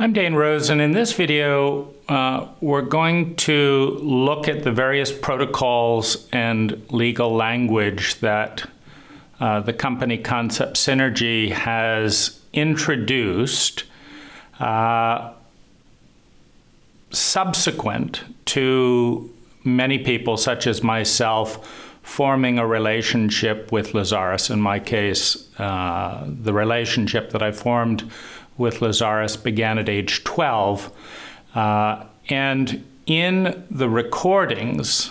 I'm Dane Rose, and in this video, we're going to look at the various protocols and legal language that the company Concept Synergy has introduced subsequent to many people, such as myself, forming a relationship with Lazaris. In my case, the relationship that I formed with Lazaris began at age 12. And in the recordings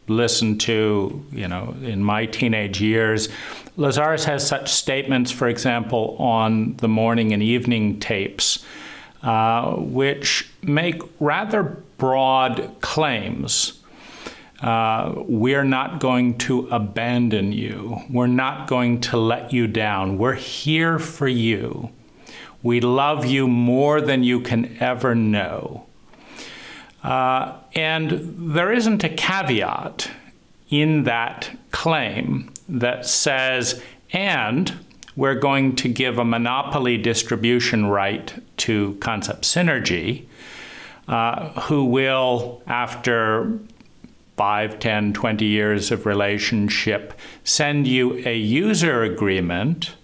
listened to, in my teenage years, Lazaris has such statements, for example, on the morning and evening tapes, which make rather broad claims. We're not going to abandon you. We're not going to let you down. We're here for you. We love you more than you can ever know. And there isn't a caveat in that claim that says, and we're going to give a monopoly distribution right to Concept Synergy, who will, after 5, 10, 20 years of relationship, send you a user agreement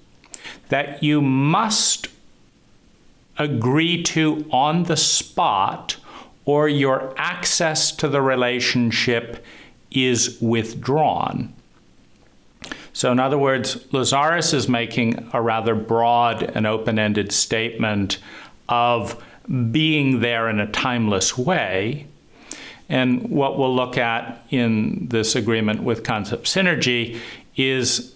that you must agree to on the spot, or your access to the relationship is withdrawn. So in other words, Lazaris is making a rather broad and open-ended statement of being there in a timeless way. And what we'll look at in this agreement with Concept Synergy is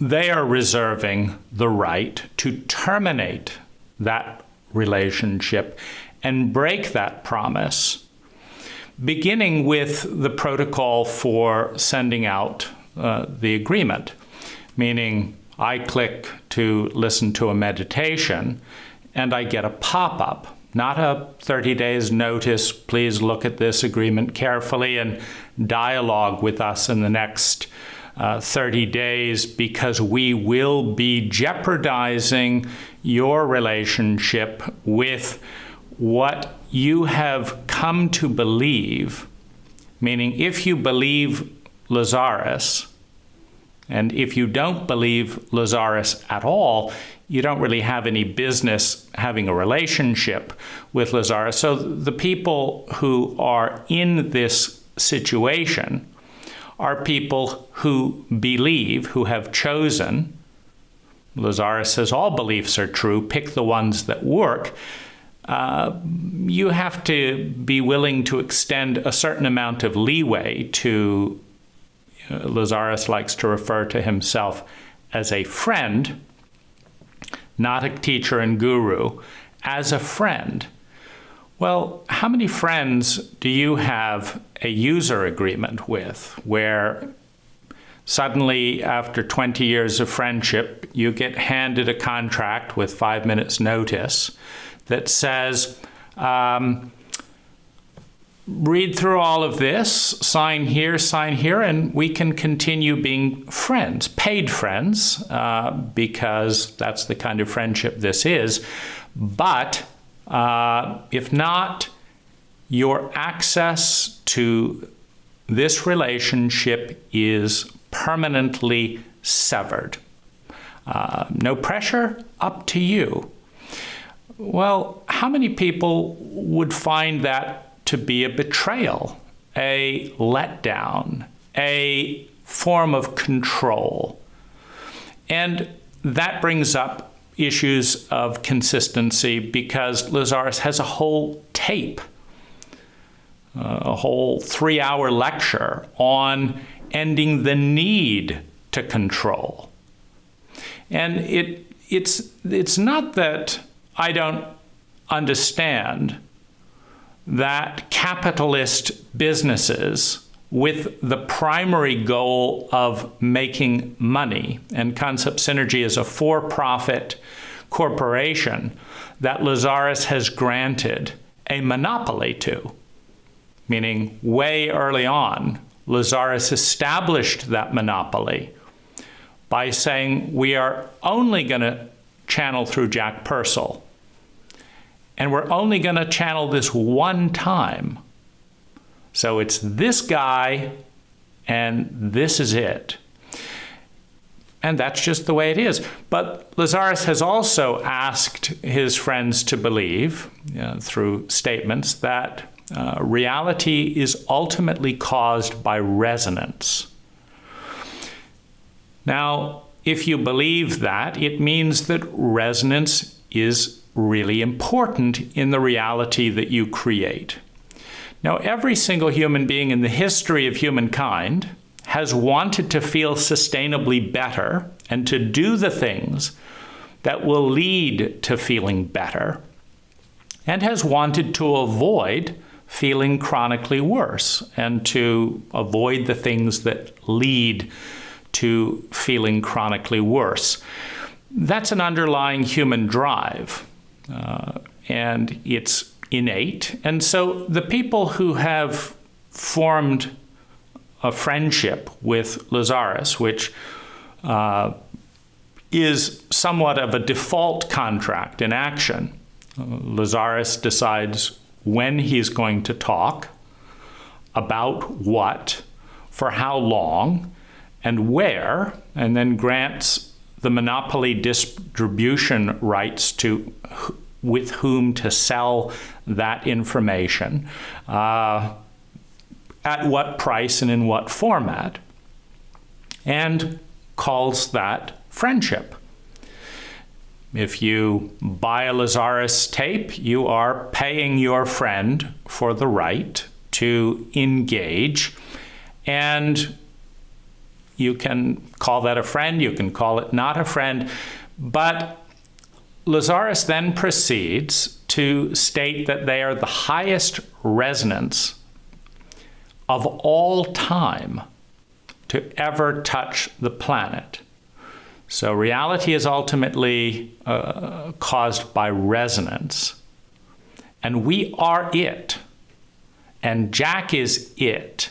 they are reserving the right to terminate that relationship and break that promise, beginning with the protocol for sending out the agreement, meaning I click to listen to a meditation and I get a pop-up, not a 30 days notice, please look at this agreement carefully and dialogue with us in the next 30 days because we will be jeopardizing your relationship with what you have come to believe, meaning if you believe Lazaris, and if you don't believe Lazaris at all, you don't really have any business having a relationship with Lazaris. So the people who are in this situation are people who believe, who have chosen. Lazaris says all beliefs are true, pick the ones that work. You have to be willing to extend a certain amount of leeway to, Lazaris likes to refer to himself as a friend, not a teacher and guru, as a friend. Well, how many friends do you have a user agreement with where suddenly after 20 years of friendship, you get handed a contract with 5 minutes notice that says, read through all of this, sign here, and we can continue being friends, paid friends, because that's the kind of friendship this is. But if not, your access to this relationship is permanently severed. No pressure, up to you. Well, how many people would find that to be a betrayal, a letdown, a form of control? And that brings up issues of consistency because Lazaris has a whole tape, a whole 3-hour lecture on ending the need to control. And it's not that I don't understand that capitalist businesses with the primary goal of making money, and Concept Synergy is a for-profit corporation that Lazaris has granted a monopoly to, meaning way early on, Lazaris established that monopoly by saying we are only going to channel through Jach Pursel. and we're only going to channel this one time. So it's this guy, and this is it. And that's just the way it is. But Lazaris has also asked his friends to believe, through statements, that reality is ultimately caused by resonance. Now, if you believe that, it means that resonance is really important in the reality that you create. Now, every single human being in the history of humankind has wanted to feel sustainably better and to do the things that will lead to feeling better, and has wanted to avoid feeling chronically worse and to avoid the things that lead to feeling chronically worse. That's an underlying human drive, and it's innate. And so the people who have formed a friendship with Lazaris, which is somewhat of a default contract in action. Lazaris decides when he's going to talk, about what, for how long, and where, and then grants the monopoly distribution rights to with whom to sell that information, at what price and in what format, and calls that friendship. If you buy a Lazaris tape, you are paying your friend for the right to engage, and you can call that a friend, you can call it not a friend, but Lazaris then proceeds to state that they are the highest resonance of all time to ever touch the planet. So reality is ultimately caused by resonance. And we are it. And Jach is it.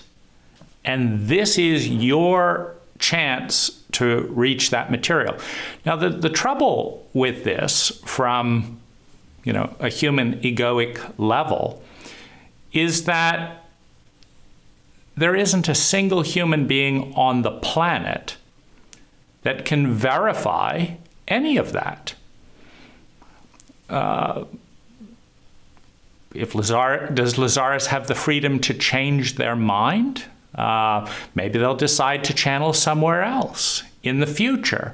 And this is your chance to reach that material. Now, the trouble with this from, a human egoic level is that there isn't a single human being on the planet that can verify any of that. Does Lazaris have the freedom to change their mind? Maybe they'll decide to channel somewhere else in the future.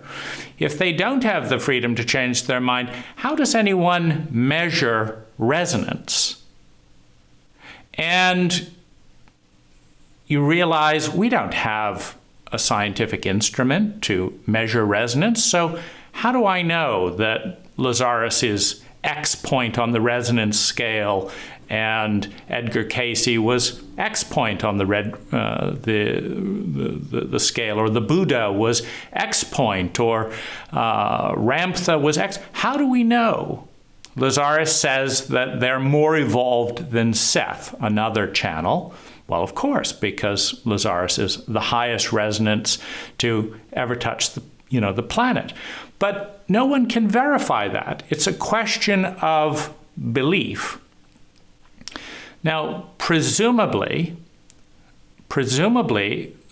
If they don't have the freedom to change their mind, how does anyone measure resonance? And you realize we don't have a scientific instrument to measure resonance, so how do I know that Lazaris is X point on the resonance scale and Edgar Cayce was X point on the scale, or the Buddha was X point, or Ramtha was X? How do we know? Lazaris says that they're more evolved than Seth, another channel. Well, of course, because Lazaris is the highest resonance to ever touch the planet. But no one can verify that. It's a question of belief. Now, presumably,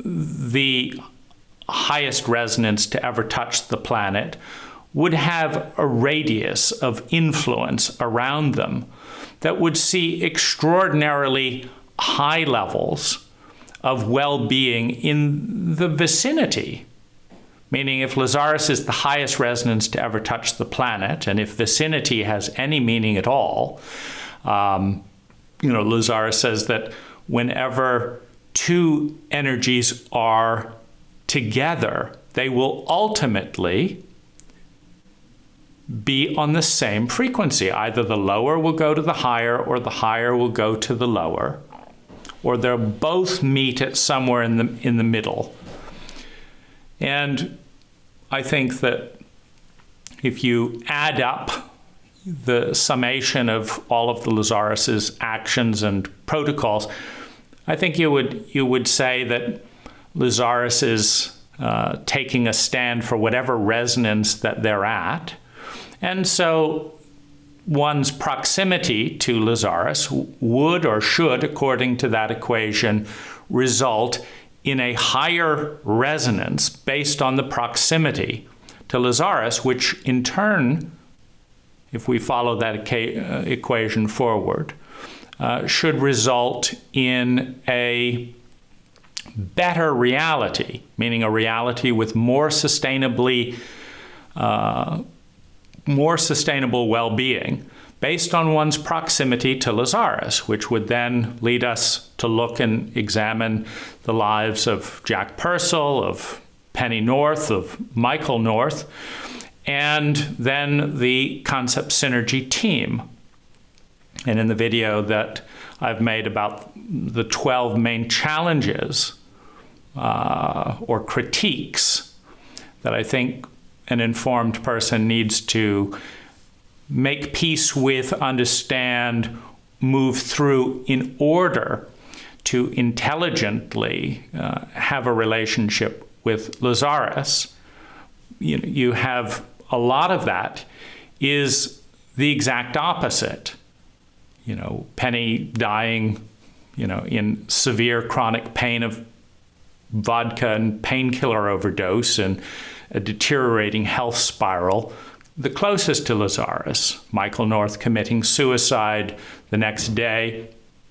the highest resonance to ever touch the planet would have a radius of influence around them that would see extraordinarily high levels of well-being in the vicinity. Meaning, if Lazaris is the highest resonance to ever touch the planet, and if vicinity has any meaning at all, Lazaris says that whenever two energies are together, they will ultimately be on the same frequency. Either the lower will go to the higher, or the higher will go to the lower, or they'll both meet at somewhere in the middle. And I think that if you add up the summation of all of the Lazaris's actions and protocols, I think you would say that Lazaris is taking a stand for whatever resonance that they're at. And so one's proximity to Lazaris would or should, according to that equation, result in a higher resonance based on the proximity to Lazaris, which in turn, if we follow that equation forward, should result in a better reality, meaning a reality with more sustainable well-being based on one's proximity to Lazaris, which would then lead us to look and examine the lives of Jach Pursel, of Penny North, of Michael North, and then the concept synergy team. And in the video that I've made about the 12 main challenges or critiques that I think an informed person needs to make peace with, understand, move through in order to intelligently have a relationship with Lazaris, you have a lot of that is the exact opposite. Penny dying, in severe chronic pain of vodka and painkiller overdose and a deteriorating health spiral, the closest to Lazaris. Michael North committing suicide the next day,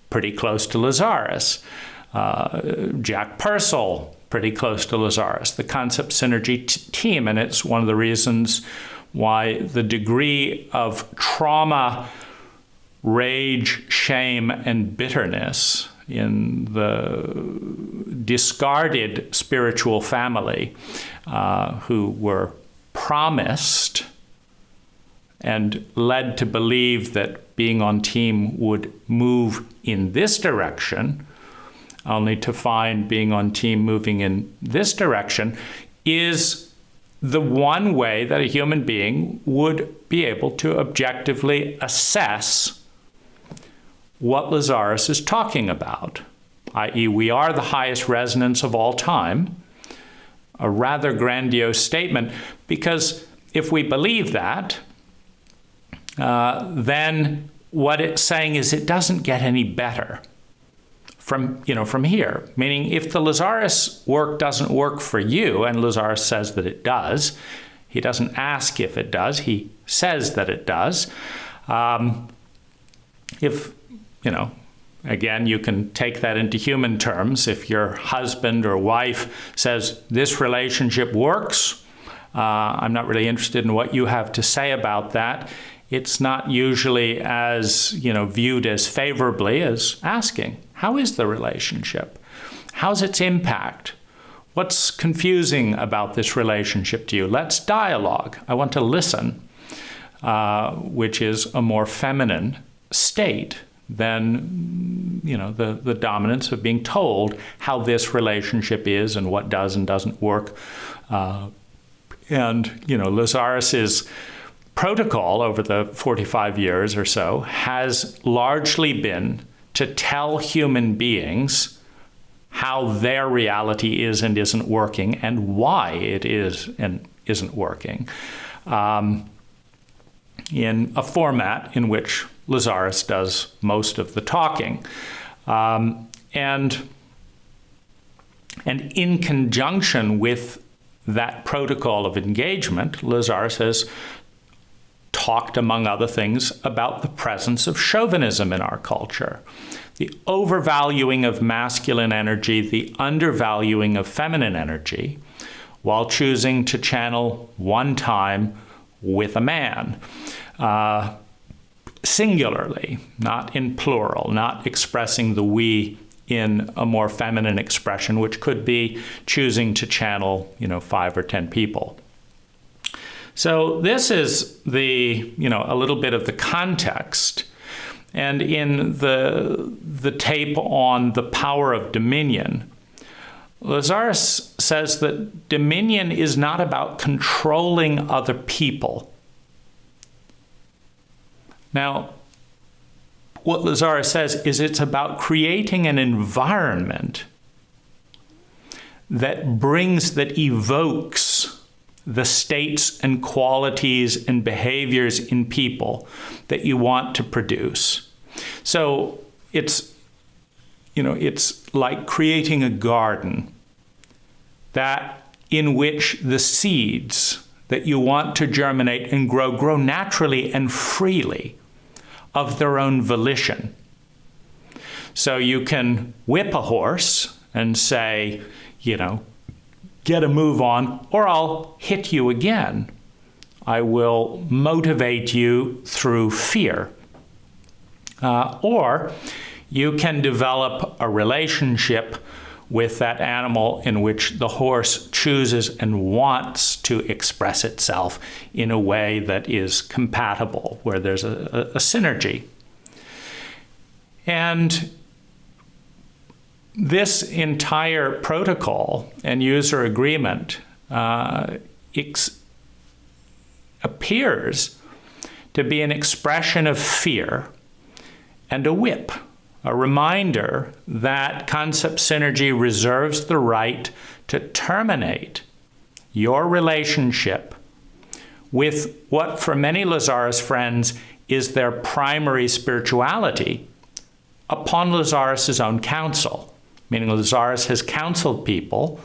pretty close to Lazaris. Jach Pursel, pretty close to Lazaris. The concept synergy team, and it's one of the reasons why the degree of trauma, rage, shame, and bitterness in the discarded spiritual family who were promised and led to believe that being on team would move in this direction, only to find being on team moving in this direction, is the one way that a human being would be able to objectively assess what Lazaris is talking about, i.e. we are the highest resonance of all time, a rather grandiose statement, because if we believe that, then what it's saying is it doesn't get any better from here. Meaning if the Lazaris work doesn't work for you, and Lazaris says that it does, he doesn't ask if it does, he says that it does. Again, you can take that into human terms. If your husband or wife says, this relationship works, I'm not really interested in what you have to say about that, it's not usually as, viewed as favorably as asking, how is the relationship? How's its impact? What's confusing about this relationship to you? Let's dialogue. I want to listen, which is a more feminine state than, the dominance of being told how this relationship is and what does and doesn't work. Lazaris's protocol over the 45 years or so has largely been to tell human beings how their reality is and isn't working and why it is and isn't working, in a format in which Lazaris does most of the talking. And in conjunction with that protocol of engagement, Lazaris has talked, among other things, about the presence of chauvinism in our culture, the overvaluing of masculine energy, the undervaluing of feminine energy, while choosing to channel one time with a man, singularly, not in plural, not expressing the we in a more feminine expression, which could be choosing to channel, 5 or 10 people. So this is a little bit of the context. And in the tape on the power of dominion, Lazaris says that dominion is not about controlling other people. Now, what Lazaris says is it's about creating an environment that evokes the states and qualities and behaviors in people that you want to produce. So it's like creating a garden in which the seeds that you want to germinate and grow naturally and freely of their own volition. So you can whip a horse and say, get a move on, or I'll hit you again. I will motivate you through fear. Or you can develop a relationship with that animal in which the horse chooses and wants to express itself in a way that is compatible, where there's a synergy. And this entire protocol and user agreement appears to be an expression of fear and a whip, a reminder that concept synergy reserves the right to terminate your relationship with what for many Lazaris friends is their primary spirituality upon Lazaris' own counsel. Meaning Lazaris has counseled people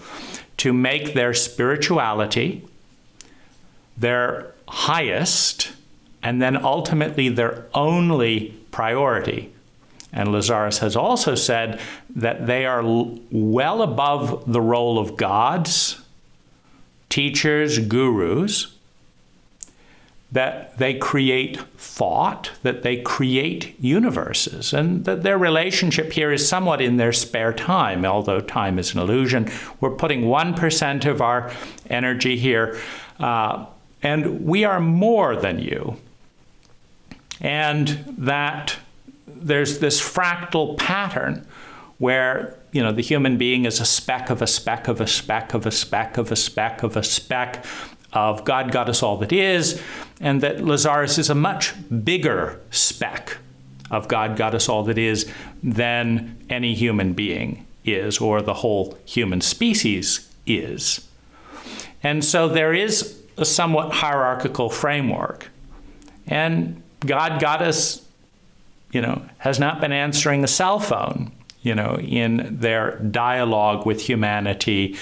to make their spirituality their highest and then ultimately their only priority. And Lazaris has also said that they are well above the role of gods, teachers, gurus, that they create thought, that they create universes, and that their relationship here is somewhat in their spare time, although time is an illusion. We're putting 1% of our energy here, and we are more than you. And that there's this fractal pattern where the human being is a speck of a speck of a speck of a speck of a speck of a speck of God, Goddess, all that is, and that Lazaris is a much bigger speck of God, Goddess, all that is than any human being is, or the whole human species is. And so there is a somewhat hierarchical framework. And God, Goddess, has not been answering a cell phone, in their dialogue with humanity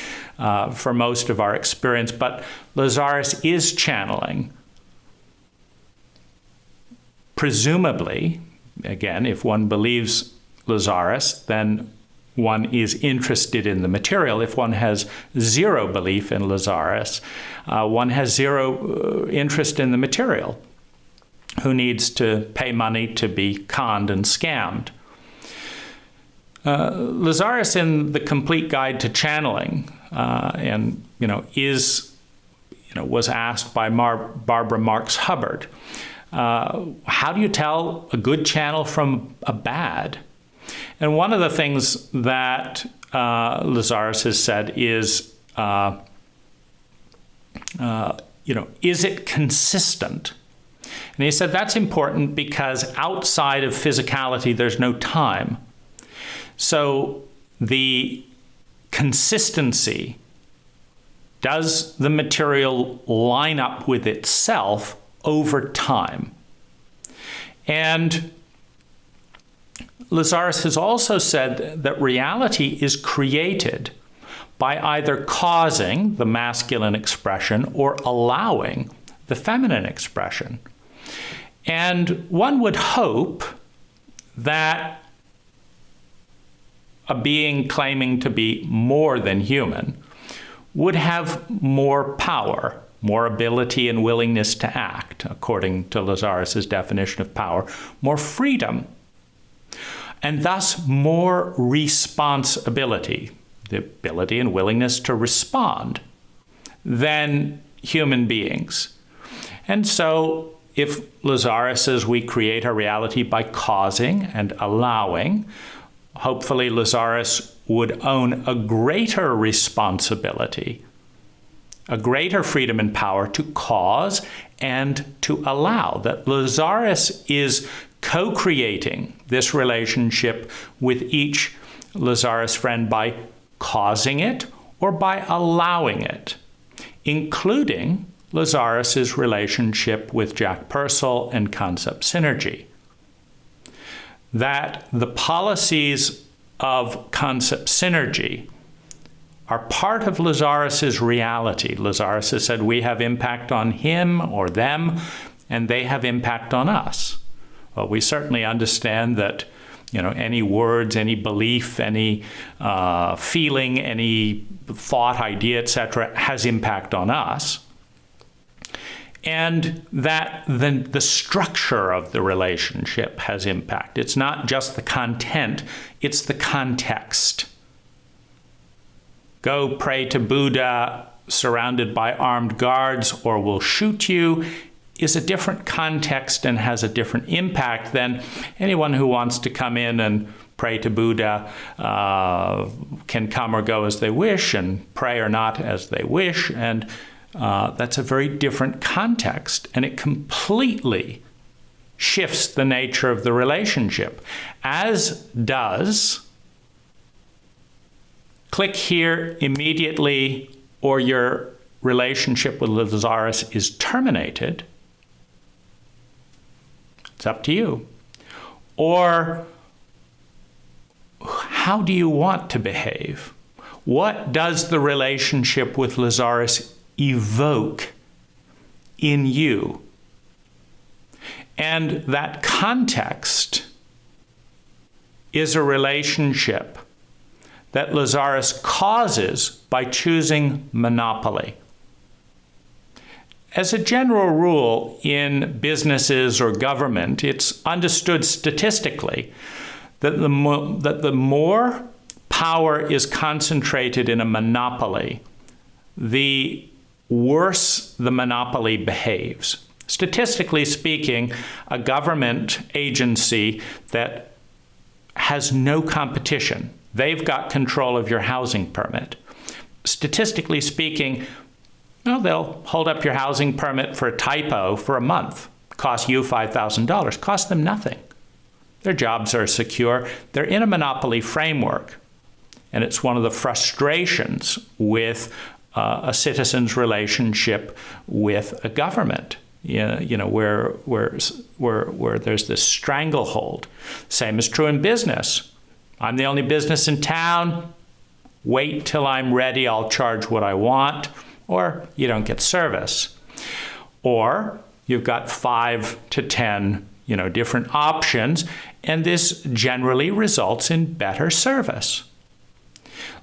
for most of our experience. But Lazaris is channeling. Presumably, again, if one believes Lazaris, then one is interested in the material. If one has zero belief in Lazaris, one has zero interest in the material. Who needs to pay money to be conned and scammed? Lazaris, in the Complete Guide to Channeling, was asked by Barbara Marx Hubbard, how do you tell a good channel from a bad? And one of the things that Lazaris has said is, is it consistent? And he said that's important because outside of physicality, there's no time. So the consistency, does the material line up with itself over time? And Lazaris has also said that reality is created by either causing the masculine expression or allowing the feminine expression. And one would hope that a being claiming to be more than human would have more power, more ability and willingness to act, according to Lazaris' definition of power, more freedom, and thus more responsibility, the ability and willingness to respond, than human beings. And so if Lazaris says we create our reality by causing and allowing, hopefully Lazaris would own a greater responsibility, a greater freedom and power to cause and to allow. That Lazaris is co-creating this relationship with each Lazaris friend by causing it or by allowing it. including Lazaris' relationship with Jach Pursel and concept synergy. That the policies of concept synergy are part of Lazaris' reality. Lazaris has said we have impact on him or them, and they have impact on us. Well, we certainly understand that any words, any belief, any feeling, any thought, idea, etc., has impact on us. And that the structure of the relationship has impact. It's not just the content, it's the context. Go pray to Buddha surrounded by armed guards or we'll shoot you is a different context and has a different impact than anyone who wants to come in and pray to Buddha can come or go as they wish and pray or not as they wish. And that's a very different context, and it completely shifts the nature of the relationship, as does click here immediately or your relationship with Lazaris is terminated. It's up to you. Or how do you want to behave? What does the relationship with Lazaris evoke in you? And that context is a relationship that Lazaris causes by choosing monopoly. As a general rule in businesses or government, it's understood statistically that the more power is concentrated in a monopoly, the worse the monopoly behaves. Statistically speaking, a government agency that has no competition, they've got control of your housing permit. Statistically speaking, they'll hold up your housing permit for a typo for a month. Cost you $5,000. Cost them nothing. Their jobs are secure. They're in a monopoly framework. And it's one of the frustrations with a citizen's relationship with a government, where there's this stranglehold. Same is true in business. I'm the only business in town. Wait till I'm ready. I'll charge what I want. Or you don't get service. Or you've got 5 to 10, different options, and this generally results in better service.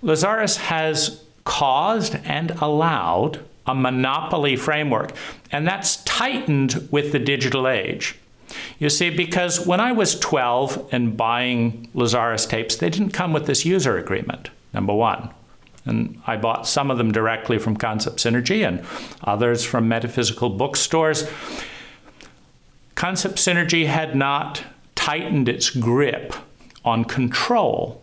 Lazaris has caused and allowed a monopoly framework, and that's tightened with the digital age. You see, because when I was 12 and buying Lazaris tapes, they didn't come with this user agreement, number one. And I bought some of them directly from Concept Synergy and others from metaphysical bookstores. Concept Synergy had not tightened its grip on control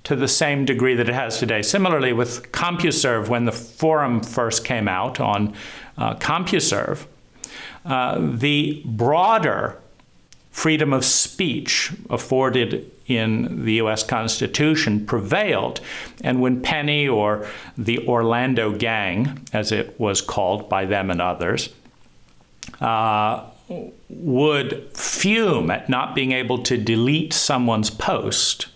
to the same degree that it has today. Similarly with CompuServe, when the forum first came out on CompuServe, the broader freedom of speech afforded in the U.S. Constitution prevailed. And when Penny, or the Orlando Gang, as it was called by them and others, would fume at not being able to delete someone's post,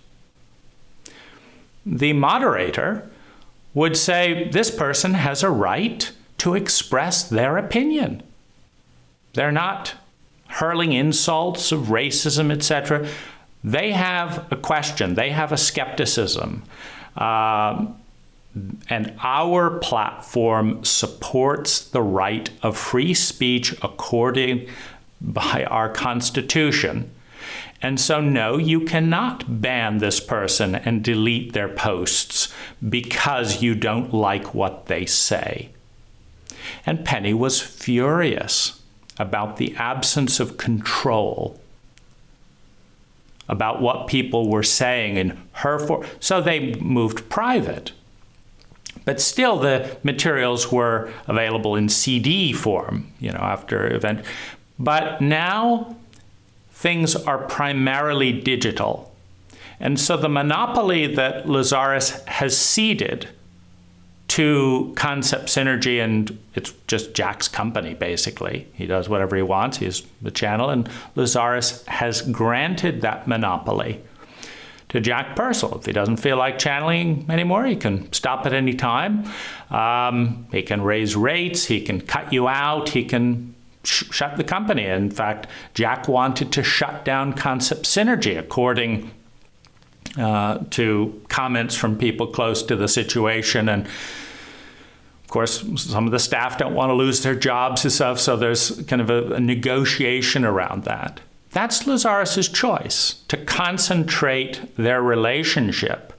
the moderator would say, this person has a right to express their opinion. They're not hurling insults of racism, etc. They have a question. They have a skepticism. And our platform supports the right of free speech according by our Constitution. And so, no, you cannot ban this person and delete their posts because you don't like what they say. And Penny was furious about the absence of control, about what people were saying in her so they moved private. But still, the materials were available in CD form, after event. But now things are primarily digital. And so the monopoly that Lazaris has ceded to concept synergy, and it's just Jach's company, basically. He does whatever he wants. He's the channel, and Lazaris has granted that monopoly to Jach Pursel. If he doesn't feel like channeling anymore, he can stop at any time. He can raise rates. He can cut you out. He can shut the company. In fact, Jach wanted to shut down concept synergy, according to comments from people close to the situation. And of course, some of the staff don't want to lose their jobs and stuff, so there's kind of a negotiation around that. That's Lazaris' choice, to concentrate their relationship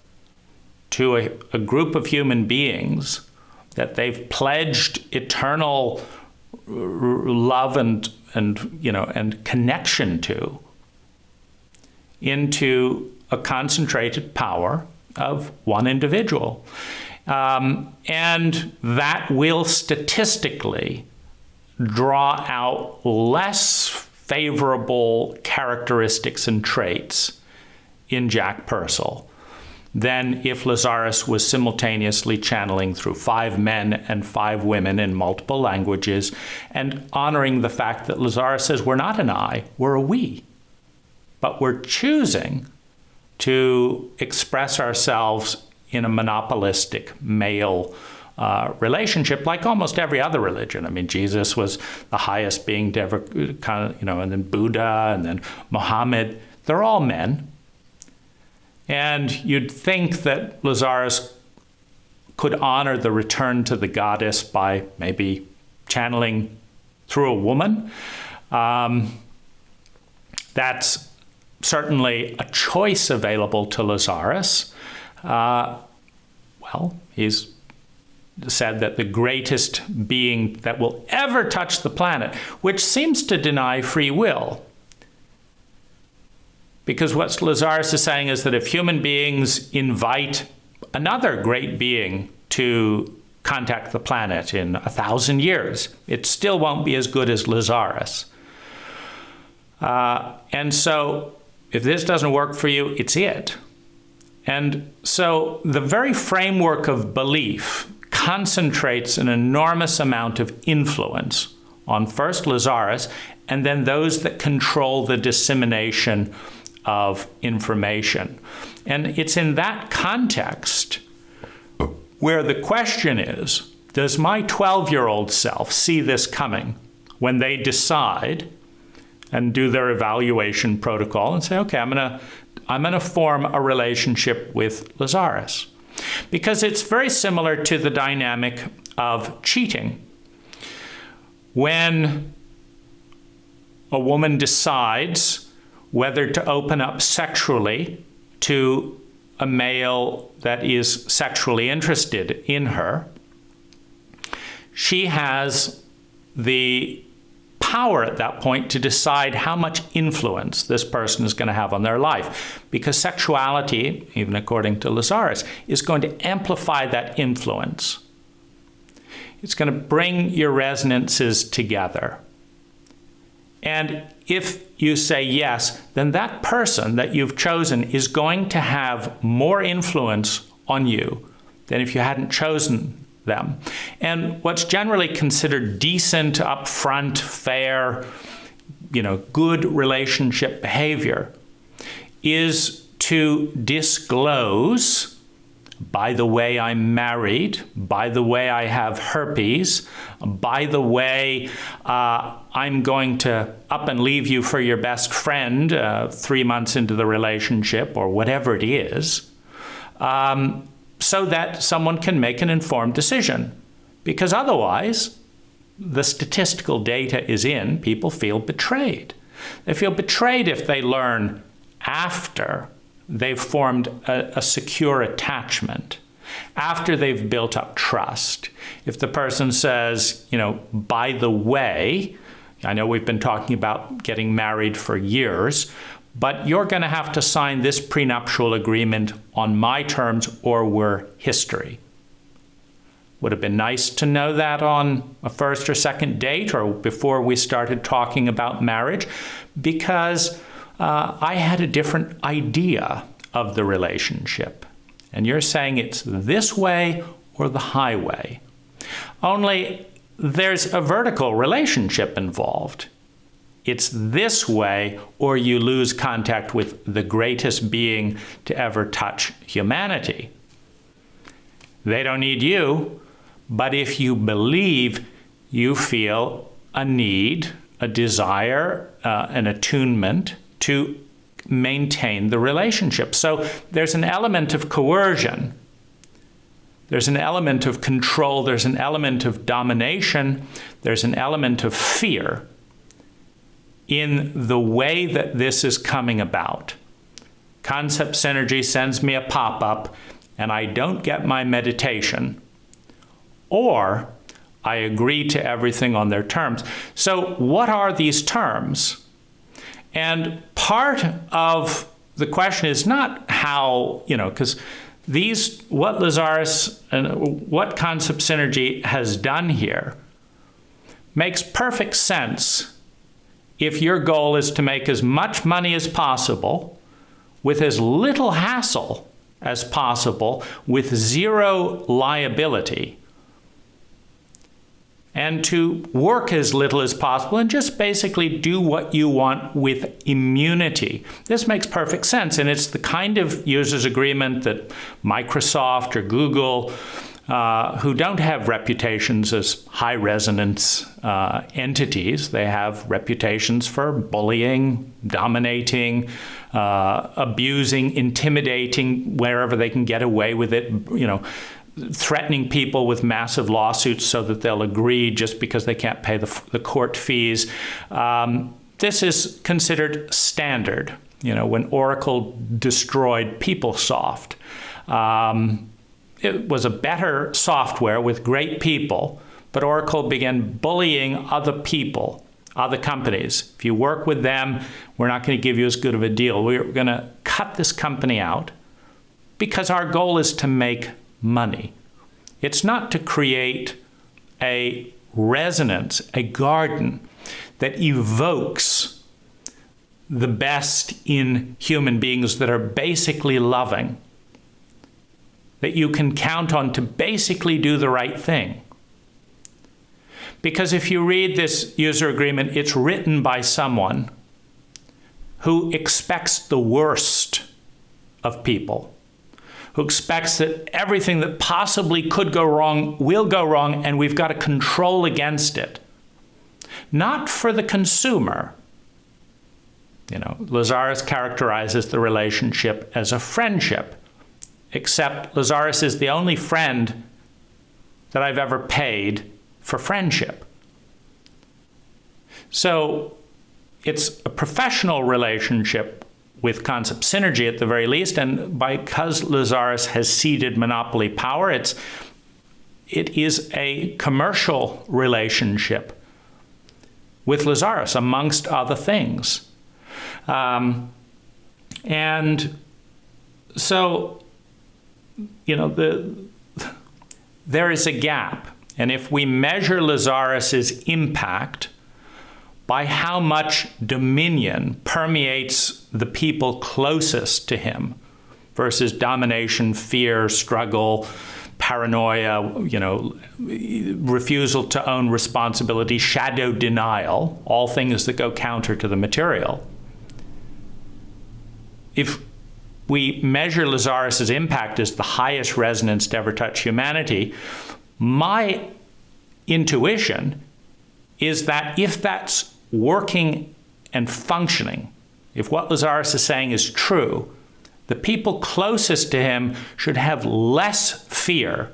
to a group of human beings that they've pledged eternal love and connection to, into a concentrated power of one individual. And that will statistically draw out less favorable characteristics and traits in Jach Pursel than if Lazaris was simultaneously channeling through 5 men and 5 women in multiple languages, and honoring the fact that Lazaris says, we're not an I, we're a we. But we're choosing to express ourselves in a monopolistic male relationship, like almost every other religion. I mean, Jesus was the highest being to ever, and then Buddha, and then Muhammad. They're all men. And you'd think that Lazaris could honor the return to the goddess by maybe channeling through a woman. That's certainly a choice available to Lazaris. He's said that the greatest being that will ever touch the planet, which seems to deny free will. Because what Lazaris is saying is that if human beings invite another great being to contact the planet in 1,000 years, it still won't be as good as Lazaris. And so if this doesn't work for you, it's it. And so the very framework of belief concentrates an enormous amount of influence on first Lazaris, and then those that control the dissemination of information. And it's in that context where the question is, does my 12-year-old self see this coming when they decide and do their evaluation protocol and say, okay, I'm going to form a relationship with Lazaris? Because it's very similar to the dynamic of cheating. When a woman decides whether to open up sexually to a male that is sexually interested in her, she has the power at that point to decide how much influence this person is going to have on their life. Because sexuality, even according to Lazaris, is going to amplify that influence. It's going to bring your resonances together. And if you say yes, then that person that you've chosen is going to have more influence on you than if you hadn't chosen them. And what's generally considered decent, upfront, fair, good relationship behavior is to disclose, by the way, I'm married, by the way, I have herpes, by the way, I'm going to up and leave you for your best friend 3 months into the relationship, or whatever it is, so that someone can make an informed decision. Because otherwise, the statistical data is in, people feel betrayed. They feel betrayed if they learn after they've formed a secure attachment, after they've built up trust. If the person says, by the way, I know we've been talking about getting married for years, but you're going to have to sign this prenuptial agreement on my terms or we're history. Would have been nice to know that on a first or second date or before we started talking about marriage, because I had a different idea of the relationship. And you're saying it's this way or the highway. Only there's a vertical relationship involved. It's this way, or you lose contact with the greatest being to ever touch humanity. They don't need you, but if you believe, you feel a need, a desire, an attunement to maintain the relationship. So there's an element of coercion. There's an element of control. There's an element of domination. There's an element of fear in the way that this is coming about. Concept synergy sends me a pop-up and I don't get my meditation, or I agree to everything on their terms. So what are these terms? And part of the question is not how, because what Lazaris and what concept synergy has done here makes perfect sense if your goal is to make as much money as possible with as little hassle as possible, with zero liability, and to work as little as possible and just basically do what you want with immunity. This makes perfect sense, and it's the kind of users agreement that Microsoft or Google, who don't have reputations as high resonance entities, they have reputations for bullying, dominating, abusing, intimidating wherever they can get away with it, threatening people with massive lawsuits so that they'll agree just because they can't pay the court fees. This is considered standard. When Oracle destroyed PeopleSoft, it was a better software with great people, but Oracle began bullying other people, other companies. If you work with them, we're not going to give you as good of a deal. We're going to cut this company out because our goal is to make money. It's not to create a resonance, a garden that evokes the best in human beings that are basically loving, that you can count on to basically do the right thing. Because if you read this user agreement, it's written by someone who expects the worst of people, who expects that everything that possibly could go wrong will go wrong, and we've got to control against it. Not for the consumer. Lazaris characterizes the relationship as a friendship, except Lazaris is the only friend that I've ever paid for friendship. So it's a professional relationship with concept synergy at the very least, and because Lazaris has ceded monopoly power, it is a commercial relationship with Lazaris, amongst other things. And so, there is a gap. And if we measure Lazaris's impact by how much dominion permeates the people closest to him versus domination, fear, struggle, paranoia, refusal to own responsibility, shadow denial, all things that go counter to the material. If we measure Lazaris's impact as the highest resonance to ever touch humanity, my intuition is that if that's working and functioning, if what Lazaris is saying is true, the people closest to him should have less fear,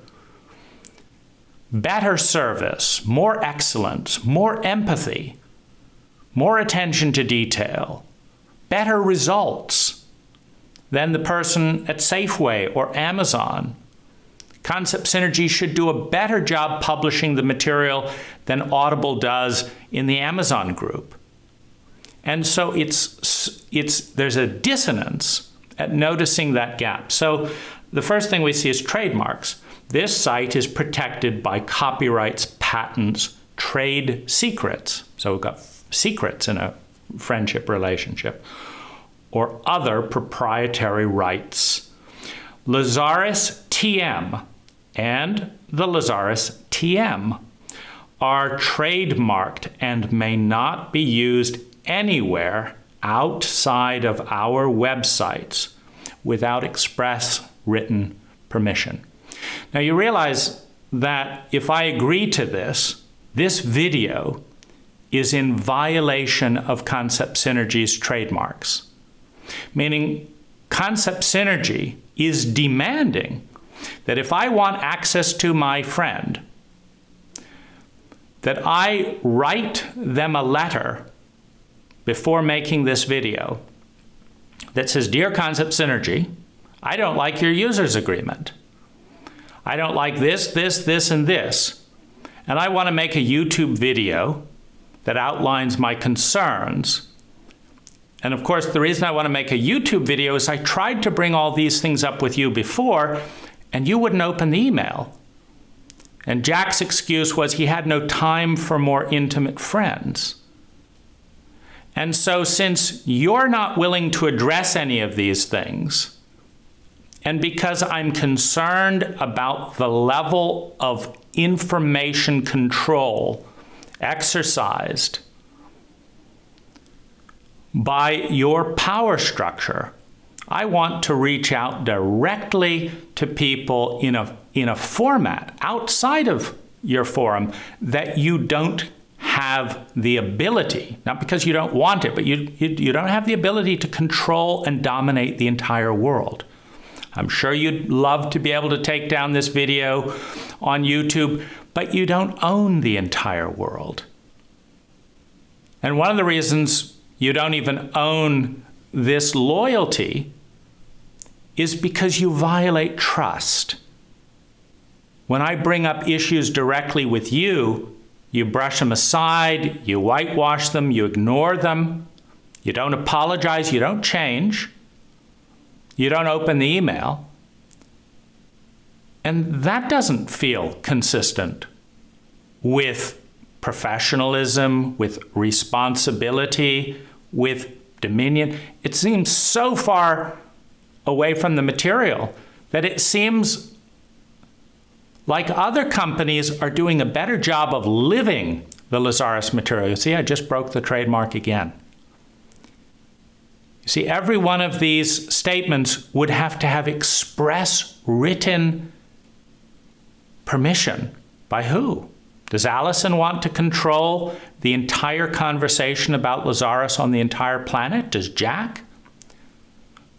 better service, more excellence, more empathy, more attention to detail, better results than the person at Safeway or Amazon. Concept Synergy should do a better job publishing the material than Audible does in the Amazon group. And so there's a dissonance at noticing that gap. So the first thing we see is trademarks. This site is protected by copyrights, patents, trade secrets. So we've got secrets in a friendship relationship, or other proprietary rights. Lazaris TM and the Lazaris TM are trademarked and may not be used anywhere outside of our websites without express written permission. Now you realize that if I agree to this, this video is in violation of Concept Synergy's trademarks, meaning Concept Synergy is demanding that if I want access to my friend, that I write them a letter before making this video that says, "Dear Concept Synergy, I don't like your users agreement. I don't like this, this, this, and this. And I want to make a YouTube video that outlines my concerns. And of course, the reason I want to make a YouTube video is I tried to bring all these things up with you before, and you wouldn't open the email." And Jach's excuse was he had no time for more intimate friends. And so since you're not willing to address any of these things, and because I'm concerned about the level of information control exercised by your power structure, I want to reach out directly to people in a format outside of your forum that you don't have the ability, not because you don't want it, but you don't have the ability to control and dominate the entire world. I'm sure you'd love to be able to take down this video on YouTube, but you don't own the entire world. And one of the reasons you don't even own this loyalty is because you violate trust. When I bring up issues directly with you, you brush them aside, you whitewash them, you ignore them, you don't apologize, you don't change, you don't open the email. And that doesn't feel consistent with professionalism, with responsibility, with dominion. It seems so far away from the material that it seems like other companies are doing a better job of living the Lazaris material. You see, I just broke the trademark again. You see, every one of these statements would have to have express written permission. By who? Does Allison want to control the entire conversation about Lazaris on the entire planet? Does Jach?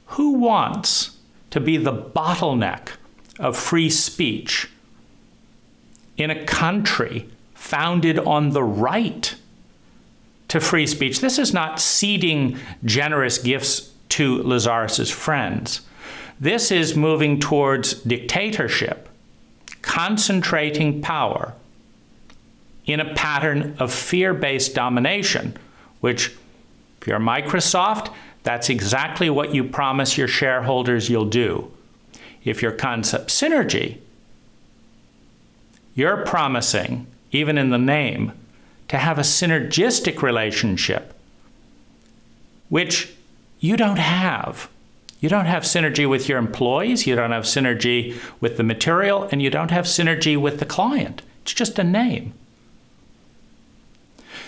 Who wants to be the bottleneck of free speech in a country founded on the right to free speech? This is not ceding generous gifts to Lazaris's friends. This is moving towards dictatorship, concentrating power in a pattern of fear-based domination, which, if you're Microsoft, that's exactly what you promise your shareholders you'll do. If you're Concept Synergy, you're promising, even in the name, to have a synergistic relationship, which you don't have. You don't have synergy with your employees, you don't have synergy with the material, and you don't have synergy with the client. It's just a name.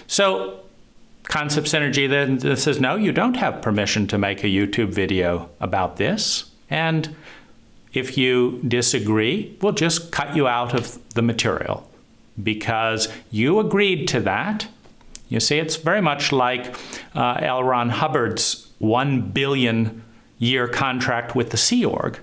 So Concept Synergy then says, no, you don't have permission to make a YouTube video about this. And if you disagree, we'll just cut you out of the material because you agreed to that. You see, it's very much like L. Ron Hubbard's 1 billion year contract with the Sea Org.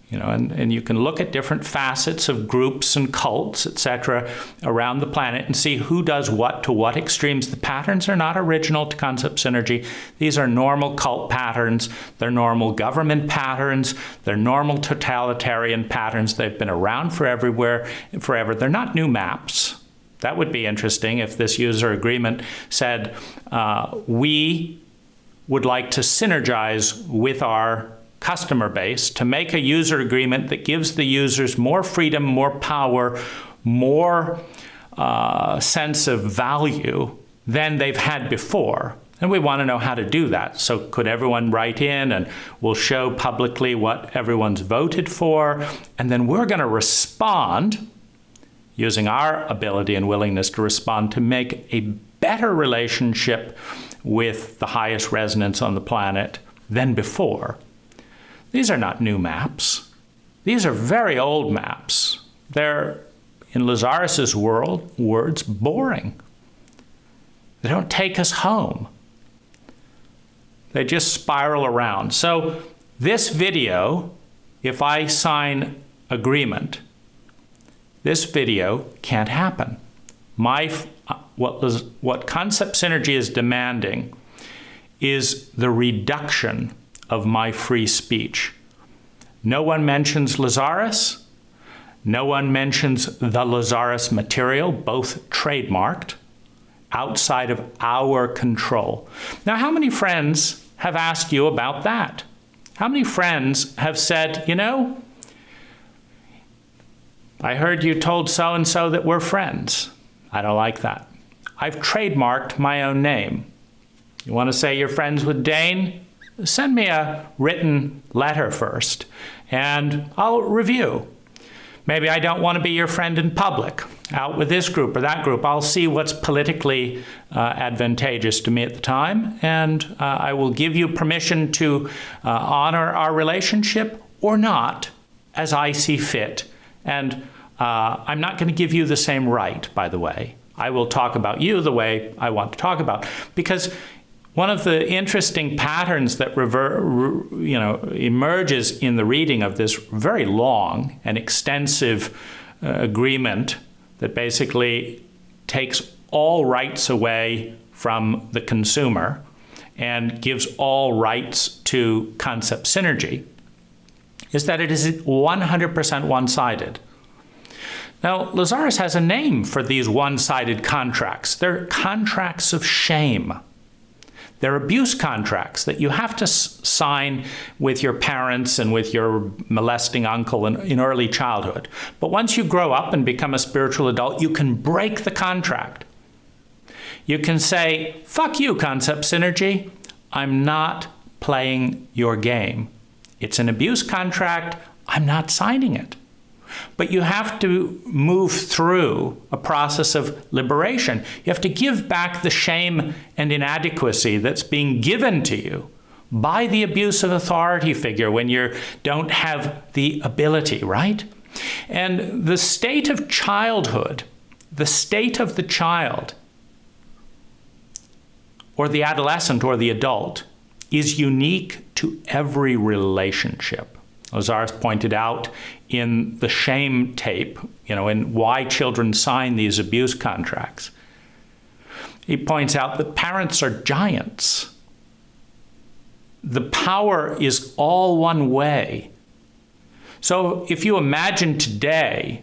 You know, and you can look at different facets of groups and cults, etc., around the planet and see who does what to what extremes. The patterns are not original to Concept Synergy. These are normal cult patterns. They're normal government patterns. They're normal totalitarian patterns. They've been around forever. They're not new maps. That would be interesting if this user agreement said, we would like to synergize with our customer base to make a user agreement that gives the users more freedom, more power, more sense of value than they've had before. And we want to know how to do that. So could everyone write in, and we'll show publicly what everyone's voted for, and then we're going to respond using our ability and willingness to respond to make a better relationship with the highest resonance on the planet than before. These are not new maps. These are very old maps. They're, in Lazaris's words, boring. They don't take us home. They just spiral around. So this video, if I sign agreement, this video can't happen. What concept synergy is demanding is the reduction of my free speech. No one mentions Lazaris. No one mentions the Lazaris material, both trademarked, outside of our control. Now, how many friends have asked you about that? How many friends have said, you know, I heard you told so-and-so that we're friends. I don't like that. I've trademarked my own name. You want to say you're friends with Dane? Send me a written letter first, and I'll review. Maybe I don't want to be your friend in public, out with this group or that group. I'll see what's politically advantageous to me at the time, and I will give you permission to honor our relationship or not, as I see fit. And I'm not going to give you the same right, by the way. I will talk about you the way I want to talk about. Because one of the interesting patterns that emerges in the reading of this very long and extensive agreement that basically takes all rights away from the consumer and gives all rights to concept synergy is that it is 100% one-sided. Now, Lazaris has a name for these one-sided contracts. They're contracts of shame. They're abuse contracts that you have to sign with your parents and with your molesting uncle in early childhood. But once you grow up and become a spiritual adult, you can break the contract. You can say, fuck you, concept synergy. I'm not playing your game. It's an abuse contract. I'm not signing it. But you have to move through a process of liberation. You have to give back the shame and inadequacy that's being given to you by the abusive authority figure when you don't have the ability, right? And the state of childhood, the state of the child, or the adolescent or the adult, is unique to every relationship. Lazaris pointed out in the shame tape, in why children sign these abuse contracts. He points out that parents are giants. The power is all one way. So if you imagine today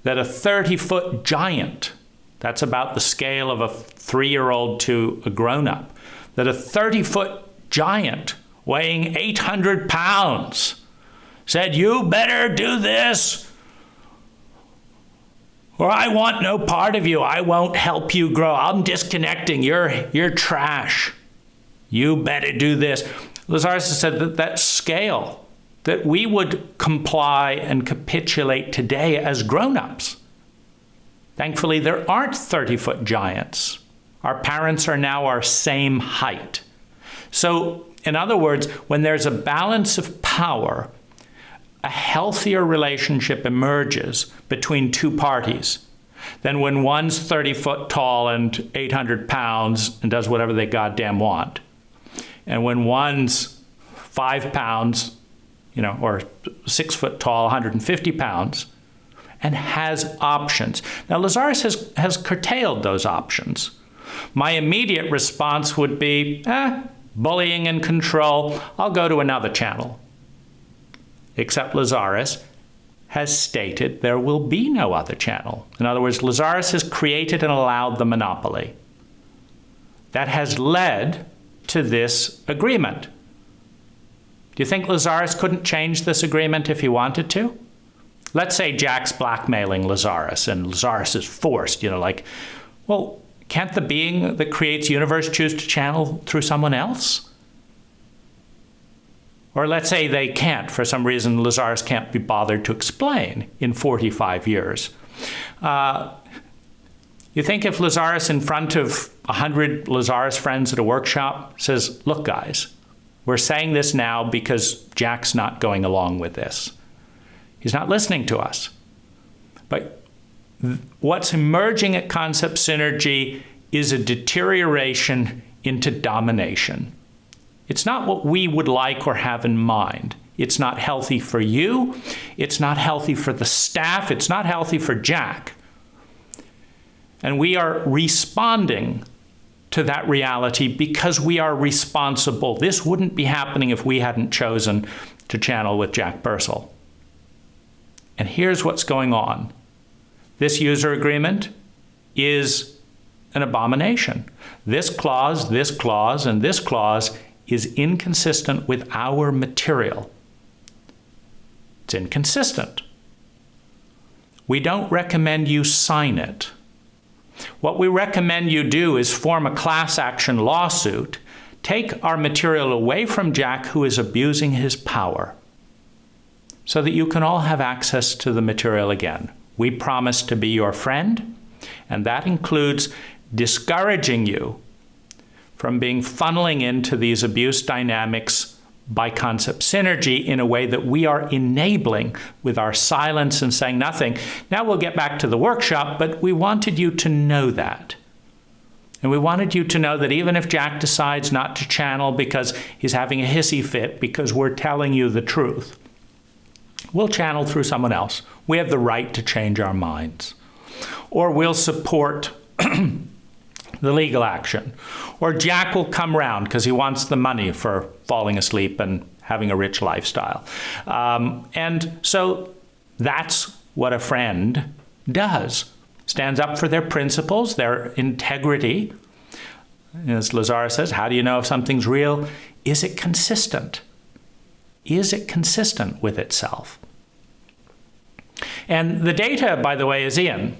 that a 30-foot giant, that's about the scale of a 3-year-old to a grown-up, that a 30-foot giant weighing 800 pounds said, you better do this, or I want no part of you. I won't help you grow. I'm disconnecting. You're trash. You better do this. Lazaris said that scale, that we would comply and capitulate today as grown-ups. Thankfully, there aren't 30-foot giants. Our parents are now our same height. So, in other words, when there's a balance of power, a healthier relationship emerges between two parties than when one's 30 foot tall and 800 pounds and does whatever they goddamn want. And when one's 5 pounds, or 6 foot tall, 150 pounds, and has options. Now, Lazaris has curtailed those options. My immediate response would be, bullying and control, I'll go to another channel. Except Lazaris has stated there will be no other channel. In other words, Lazaris has created and allowed the monopoly. That has led to this agreement. Do you think Lazaris couldn't change this agreement if he wanted to? Let's say Jach's blackmailing Lazaris and Lazaris is forced, well, Can't the being that creates the universe choose to channel through someone else? Or let's say they can't. For some reason, Lazaris can't be bothered to explain in 45 years. You think if Lazaris, in front of 100 Lazaris friends at a workshop, says, look, guys, we're saying this now because Jach's not going along with this. He's not listening to us. But what's emerging at concept synergy is a deterioration into domination. It's not what we would like or have in mind. It's not healthy for you. It's not healthy for the staff. It's not healthy for Jach. And we are responding to that reality because we are responsible. This wouldn't be happening if we hadn't chosen to channel with Jach Pursel. And here's what's going on. This user agreement is an abomination. This clause, and this clause is inconsistent with our material. It's inconsistent. We don't recommend you sign it. What we recommend you do is form a class action lawsuit, take our material away from Jach, who is abusing his power, so that you can all have access to the material again. We promise to be your friend, and that includes discouraging you from being funneling into these abuse dynamics by concept synergy in a way that we are enabling with our silence and saying nothing. Now we'll get back to the workshop, but we wanted you to know that. And we wanted you to know that even if Jach decides not to channel because he's having a hissy fit because we're telling you the truth, we'll channel through someone else. We have the right to change our minds. Or we'll support the legal action. Or Jach will come round because he wants the money for falling asleep and having a rich lifestyle. And so that's what a friend does. Stands up for their principles, their integrity. As Lazaris says, how do you know if something's real? Is it consistent? Is it consistent with itself? And the data, by the way, is in.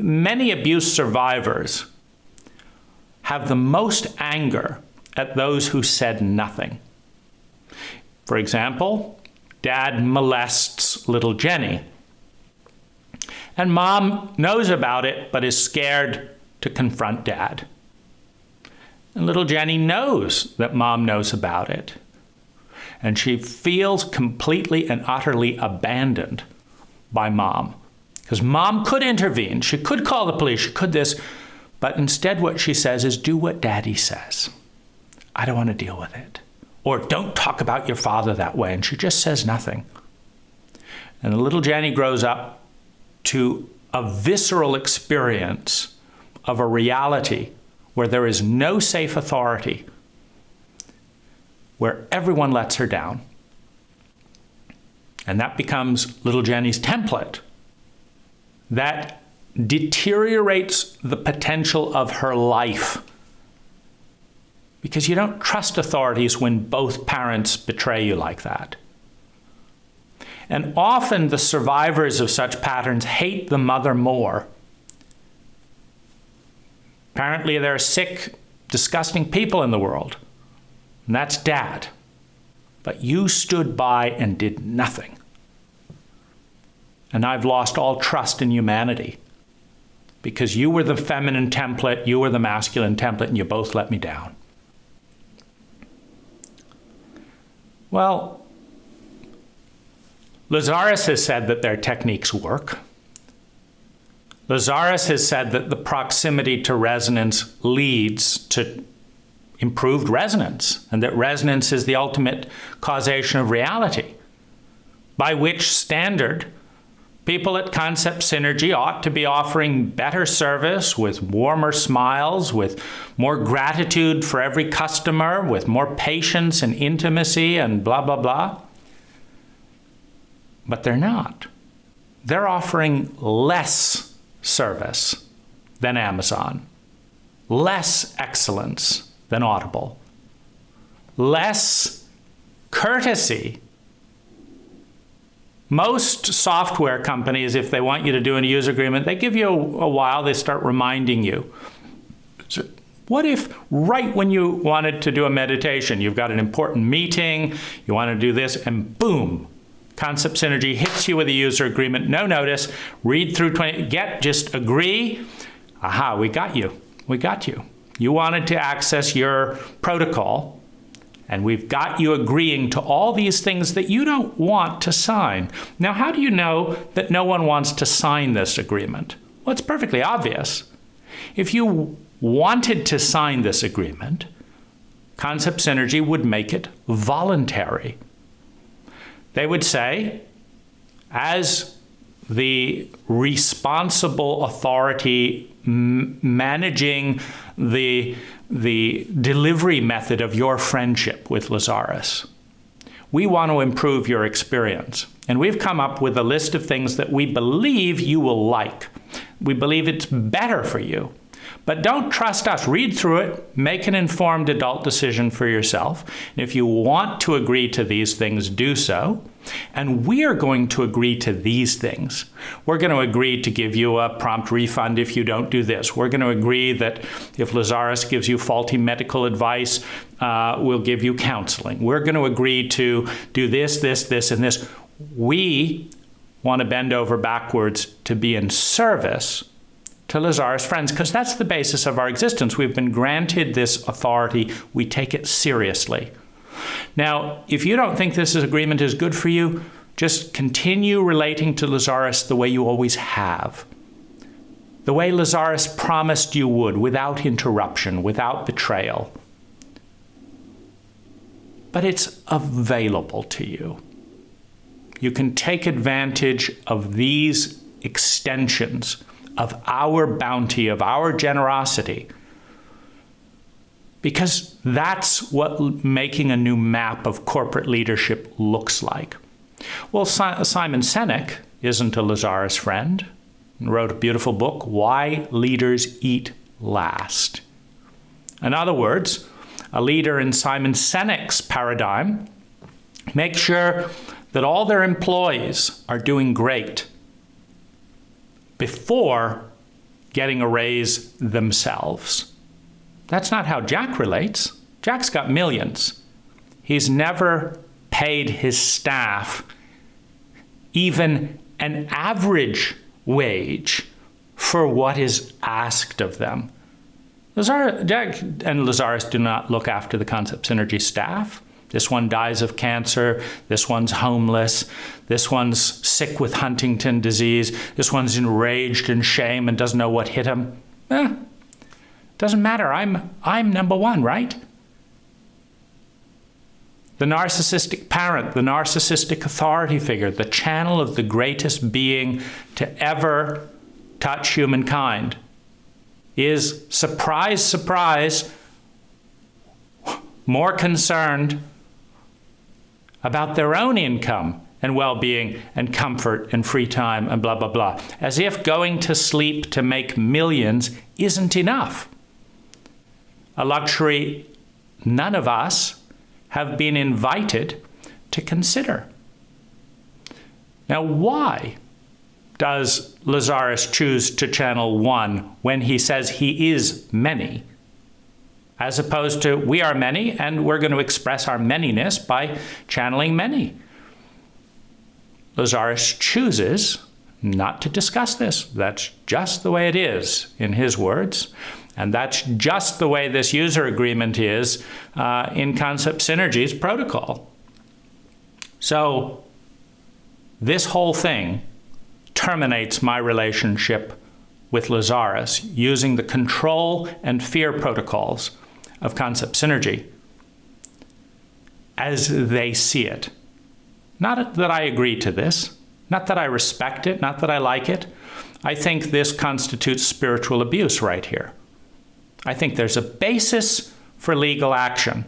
Many abuse survivors have the most anger at those who said nothing. For example, Dad molests little Jenny. And Mom knows about it, but is scared to confront Dad. And little Jenny knows that Mom knows about it. And she feels completely and utterly abandoned by Mom. Because Mom could intervene, she could call the police, she could this, but instead what she says is, do what Daddy says. I don't want to deal with it. Or don't talk about your father that way, and she just says nothing. And the little Jenny grows up to a visceral experience of a reality where there is no safe authority, where everyone lets her down. And that becomes little Jenny's template. That deteriorates the potential of her life. Because you don't trust authorities when both parents betray you like that. And often the survivors of such patterns hate the mother more. Apparently there are sick, disgusting people in the world. And that's Dad. But you stood by and did nothing. And I've lost all trust in humanity because you were the feminine template, you were the masculine template, and you both let me down. Well, Lazaris has said that their techniques work. Lazaris has said that the proximity to resonance leads to improved resonance, and that resonance is the ultimate causation of reality, by which standard people at Concept Synergy ought to be offering better service with warmer smiles, with more gratitude for every customer, with more patience and intimacy and blah, blah, blah. But they're not. They're offering less service than Amazon, less excellence than Audible, less courtesy Most software companies, if they want you to do a user agreement, they give you a while, they start reminding you. So what if right when you wanted to do a meditation, you've got an important meeting, you want to do this, and boom, Concept Synergy hits you with a user agreement, no notice, read through 20, just agree. Aha, we got you. We got you. You wanted to access your protocol, and we've got you agreeing to all these things that you don't want to sign. Now, how do you know that no one wants to sign this agreement? Well, it's perfectly obvious. If you wanted to sign this agreement, Concept Synergy would make it voluntary. They would say, as the responsible authority managing the delivery method of your friendship with Lazaris, we want to improve your experience. And we've come up with a list of things that we believe you will like. We believe it's better for you. But don't trust us. Read through it. Make an informed adult decision for yourself. And if you want to agree to these things, do so. And we are going to agree to these things. We're going to agree to give you a prompt refund if you don't do this. We're going to agree that if Lazaris gives you faulty medical advice, we'll give you counseling. We're going to agree to do this, this, this, and this. We want to bend over backwards to be in service to Lazaris friends, because that's the basis of our existence. We've been granted this authority. We take it seriously. Now, if you don't think this agreement is good for you, just continue relating to Lazaris the way you always have. The way Lazaris promised you would, without interruption, without betrayal. But it's available to you. You can take advantage of these extensions of our bounty, of our generosity, because that's what making a new map of corporate leadership looks like. Well, Simon Sinek isn't a Lazaris friend and wrote a beautiful book, Why Leaders Eat Last. In other words, a leader in Simon Sinek's paradigm makes sure that all their employees are doing great before getting a raise themselves. That's not how Jach relates. Jach's got millions. He's never paid his staff even an average wage for what is asked of them. Jach and Lazaris do not look after the Concept Synergy staff. This one dies of cancer. This one's homeless. This one's sick with Huntington disease. This one's enraged in shame and doesn't know what hit him. Doesn't matter. I'm number one, right? The narcissistic parent, the narcissistic authority figure, the channel of the greatest being to ever touch humankind is, surprise, surprise, more concerned about their own income and well-being and comfort and free time and blah, blah, blah. As if going to sleep to make millions isn't enough. A luxury none of us have been invited to consider. Now, why does Lazaris choose to channel one when he says he is many, as opposed to we are many and we're going to express our manyness by channeling many? Lazaris chooses not to discuss this. That's just the way it is, in his words. And that's just the way this user agreement is in Concept Synergy's protocol. So this whole thing terminates my relationship with Lazaris using the control and fear protocols of Concept Synergy as they see it. Not that I agree to this, not that I respect it, not that I like it. I think this constitutes spiritual abuse right here. I think there's a basis for legal action.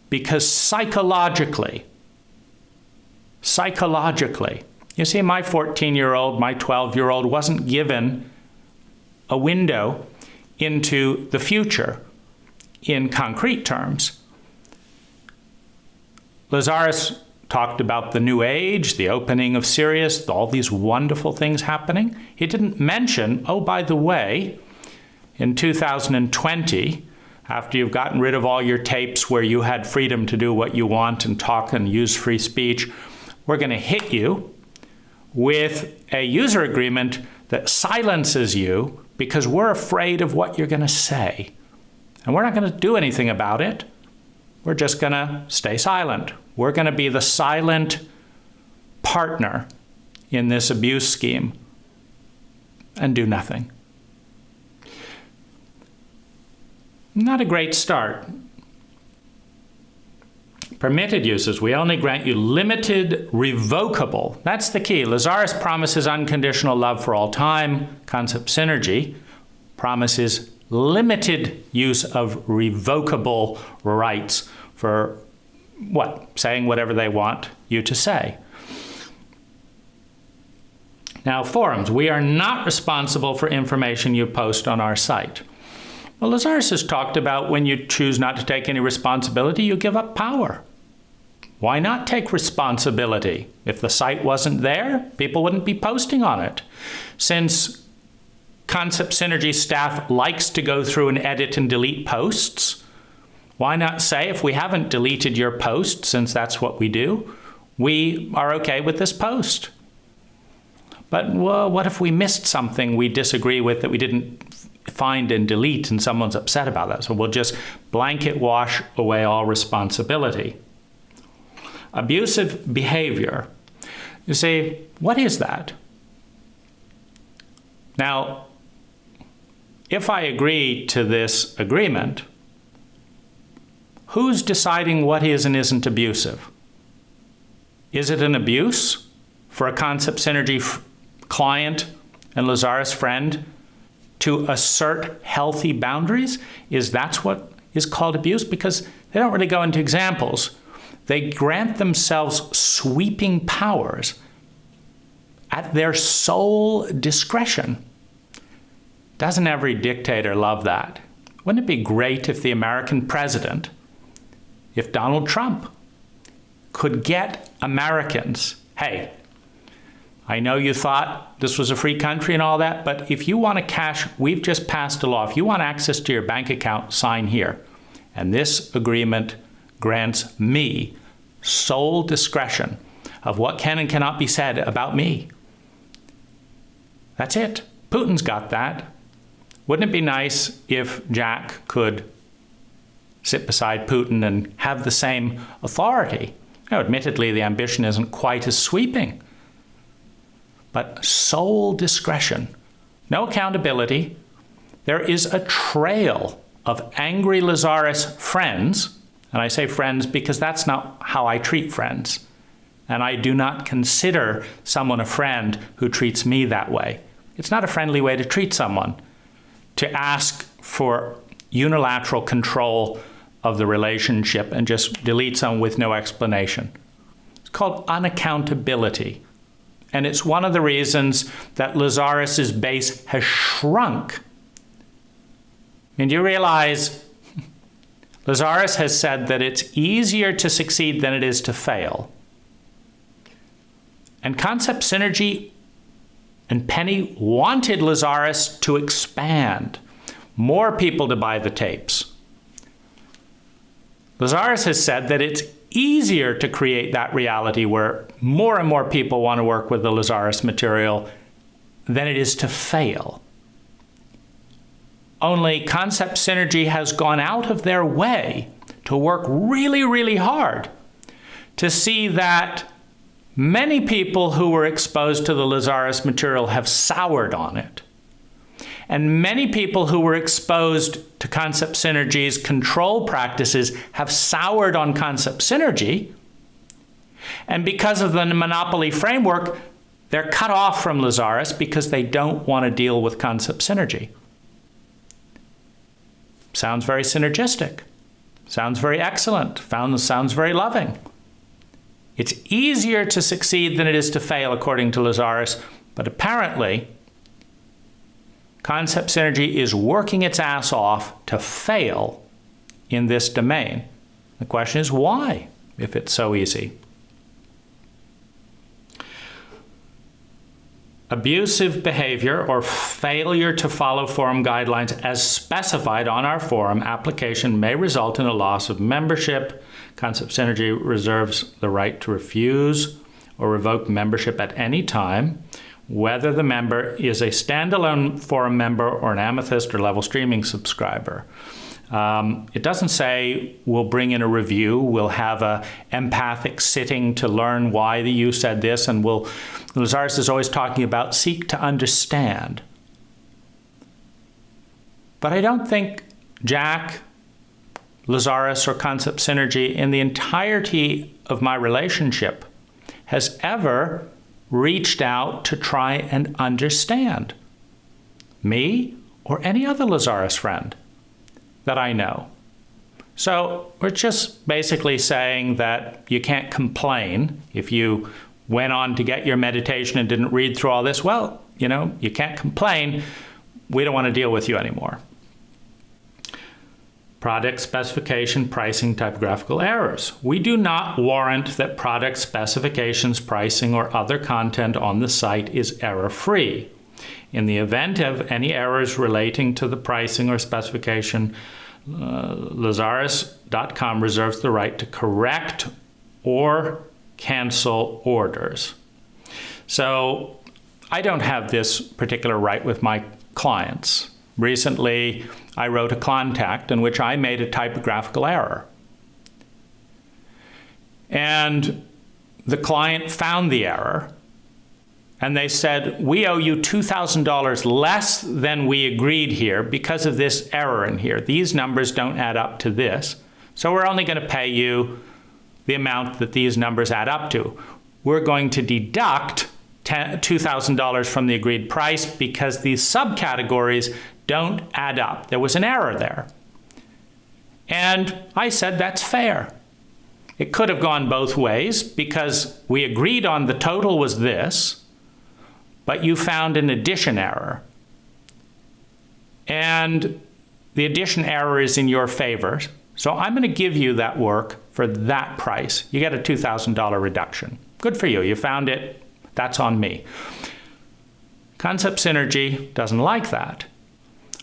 Because psychologically, you see, my 14-year-old, my 12-year-old wasn't given a window into the future in concrete terms. Lazaris talked about the New Age, the opening of Sirius, all these wonderful things happening. He didn't mention, oh, by the way, in 2020, after you've gotten rid of all your tapes where you had freedom to do what you want and talk and use free speech, we're going to hit you with a user agreement that silences you because we're afraid of what you're going to say. And we're not going to do anything about it. We're just going to stay silent. We're going to be the silent partner in this abuse scheme and do nothing. Not a great start. Permitted uses, we only grant you limited, revocable. That's the key. Lazaris promises unconditional love for all time. Concept synergy promises limited use of revocable rights for what? Saying whatever they want you to say. Now, forums. We are not responsible for information you post on our site. Well, Lazaris has talked about when you choose not to take any responsibility, you give up power. Why not take responsibility? If the site wasn't there, people wouldn't be posting on it. Since Concept Synergy staff likes to go through and edit and delete posts, why not say, if we haven't deleted your post, since that's what we do, we are okay with this post. But well, what if we missed something we disagree with that we didn't find and delete and someone's upset about that? So we'll just blanket wash away all responsibility. Abusive behavior. You say, what is that? Now, if I agree to this agreement, who's deciding what is and isn't abusive? Is it an abuse for a Concept Synergy client and Lazaris friend to assert healthy boundaries? Is that what is called abuse? Because they don't really go into examples. They grant themselves sweeping powers at their sole discretion. Doesn't every dictator love that? Wouldn't it be great if the American president, if Donald Trump, could get Americans, hey, I know you thought this was a free country and all that, but if you want to cash, we've just passed a law. If you want access to your bank account, sign here. And this agreement grants me sole discretion of what can and cannot be said about me. That's it. Putin's got that. Wouldn't it be nice if Jach could sit beside Putin and have the same authority? Now, admittedly, the ambition isn't quite as sweeping, but sole discretion, no accountability. There is a trail of angry Lazaris friends, and I say friends because that's not how I treat friends. And I do not consider someone a friend who treats me that way. It's not a friendly way to treat someone, to ask for unilateral control of the relationship and just delete someone with no explanation. It's called unaccountability. And it's one of the reasons that Lazaris's base has shrunk. And you realize Lazaris has said that it's easier to succeed than it is to fail. And Concept Synergy and Penny wanted Lazaris to expand, more people to buy the tapes. Lazaris has said that it's easier to create that reality where more and more people want to work with the Lazaris material than it is to fail. Only Concept Synergy has gone out of their way to work really, really hard to see that many people who were exposed to the Lazaris material have soured on it. And many people who were exposed to Concept Synergy's control practices have soured on Concept Synergy. And because of the monopoly framework, they're cut off from Lazaris because they don't want to deal with Concept Synergy. Sounds very synergistic. Sounds very excellent. Sounds very loving. It's easier to succeed than it is to fail, according to Lazaris, but apparently Concept Synergy is working its ass off to fail in this domain. The question is why, if it's so easy? abusive behavior or failure to follow forum guidelines as specified on our forum application may result in a loss of membership. Concept Synergy reserves the right to refuse or revoke membership at any time, whether the member is a standalone forum member or an Amethyst or Level Streaming subscriber. It doesn't say we'll bring in a review, we'll have a empathic sitting to learn why you said this, and Lazaris is always talking about seek to understand. But I don't think Jach, Lazaris, or Concept Synergy in the entirety of my relationship has ever reached out to try and understand me or any other Lazaris friend that I know. So we're just basically saying that you can't complain if you went on to get your meditation and didn't read through all this. Well, you can't complain. We don't want to deal with you anymore. Product specification, pricing, typographical errors. We do not warrant that product specifications, pricing, or other content on the site is error-free. In the event of any errors relating to the pricing or specification, Lazaris.com reserves the right to correct or cancel orders. So I don't have this particular right with my clients. Recently, I wrote a contact in which I made a typographical error. And the client found the error, and they said, we owe you $2,000 less than we agreed here because of this error in here. These numbers don't add up to this. So we're only going to pay you the amount that these numbers add up to. We're going to deduct $2,000 from the agreed price because these subcategories don't add up. There was an error there. And I said, that's fair. It could have gone both ways because we agreed on the total was this, but you found an addition error. And the addition error is in your favor. So I'm going to give you that work for that price. You get a $2,000 reduction. Good for you. You found it. That's on me. Concept Synergy doesn't like that.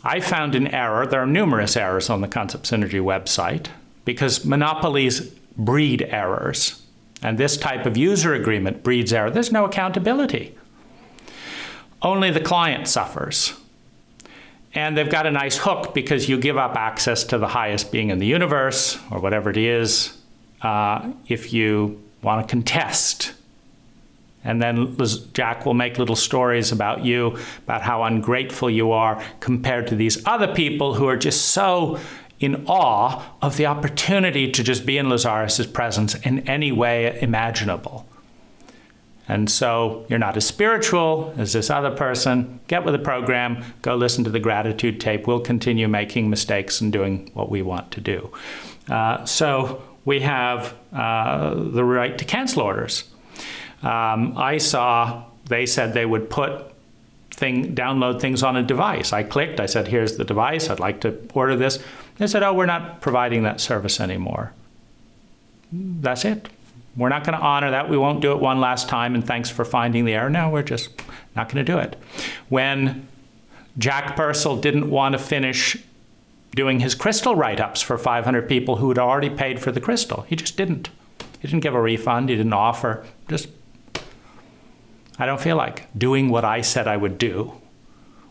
I found an error. There are numerous errors on the Concept Synergy website because monopolies breed errors. And this type of user agreement breeds error. There's no accountability. Only the client suffers. And they've got a nice hook because you give up access to the highest being in the universe, or whatever it is, if you want to contest. And then Jach will make little stories about you, about how ungrateful you are compared to these other people who are just so in awe of the opportunity to just be in Lazaris' presence in any way imaginable. And so you're not as spiritual as this other person. Get with the program, go listen to the gratitude tape. We'll continue making mistakes and doing what we want to do. So we have the right to cancel orders. I saw they said they would download things on a device. I clicked, I said, here's the device, I'd like to order this. They said, oh, we're not providing that service anymore. That's it. We're not going to honor that. We won't do it one last time, and thanks for finding the error. No, we're just not going to do it. When Jach Pursel didn't want to finish doing his crystal write-ups for 500 people who had already paid for the crystal, he just didn't. He didn't give a refund. He didn't offer. Just, I don't feel like doing what I said I would do,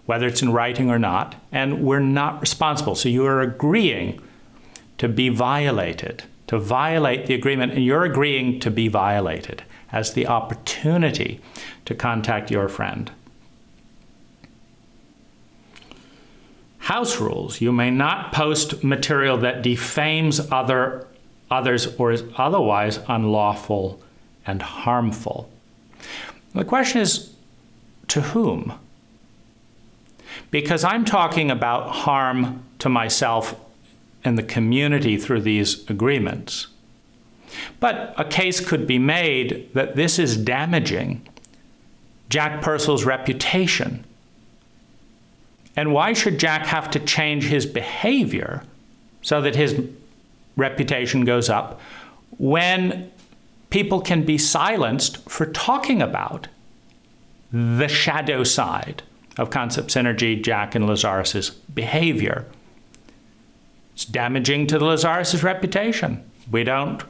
whether it's in writing or not, and we're not responsible. So you are agreeing to be violated, to violate the agreement, and you're agreeing to be violated as the opportunity to contact your friend. House rules. You may not post material that defames others or is otherwise unlawful and harmful. The question is, to whom? Because I'm talking about harm to myself and the community through these agreements. But a case could be made that this is damaging Jach Pursel's reputation. And why should Jach have to change his behavior so that his reputation goes up when people can be silenced for talking about the shadow side of concept synergy, Jach and Lazaris' behavior. It's damaging to the Lazaris' reputation. We don't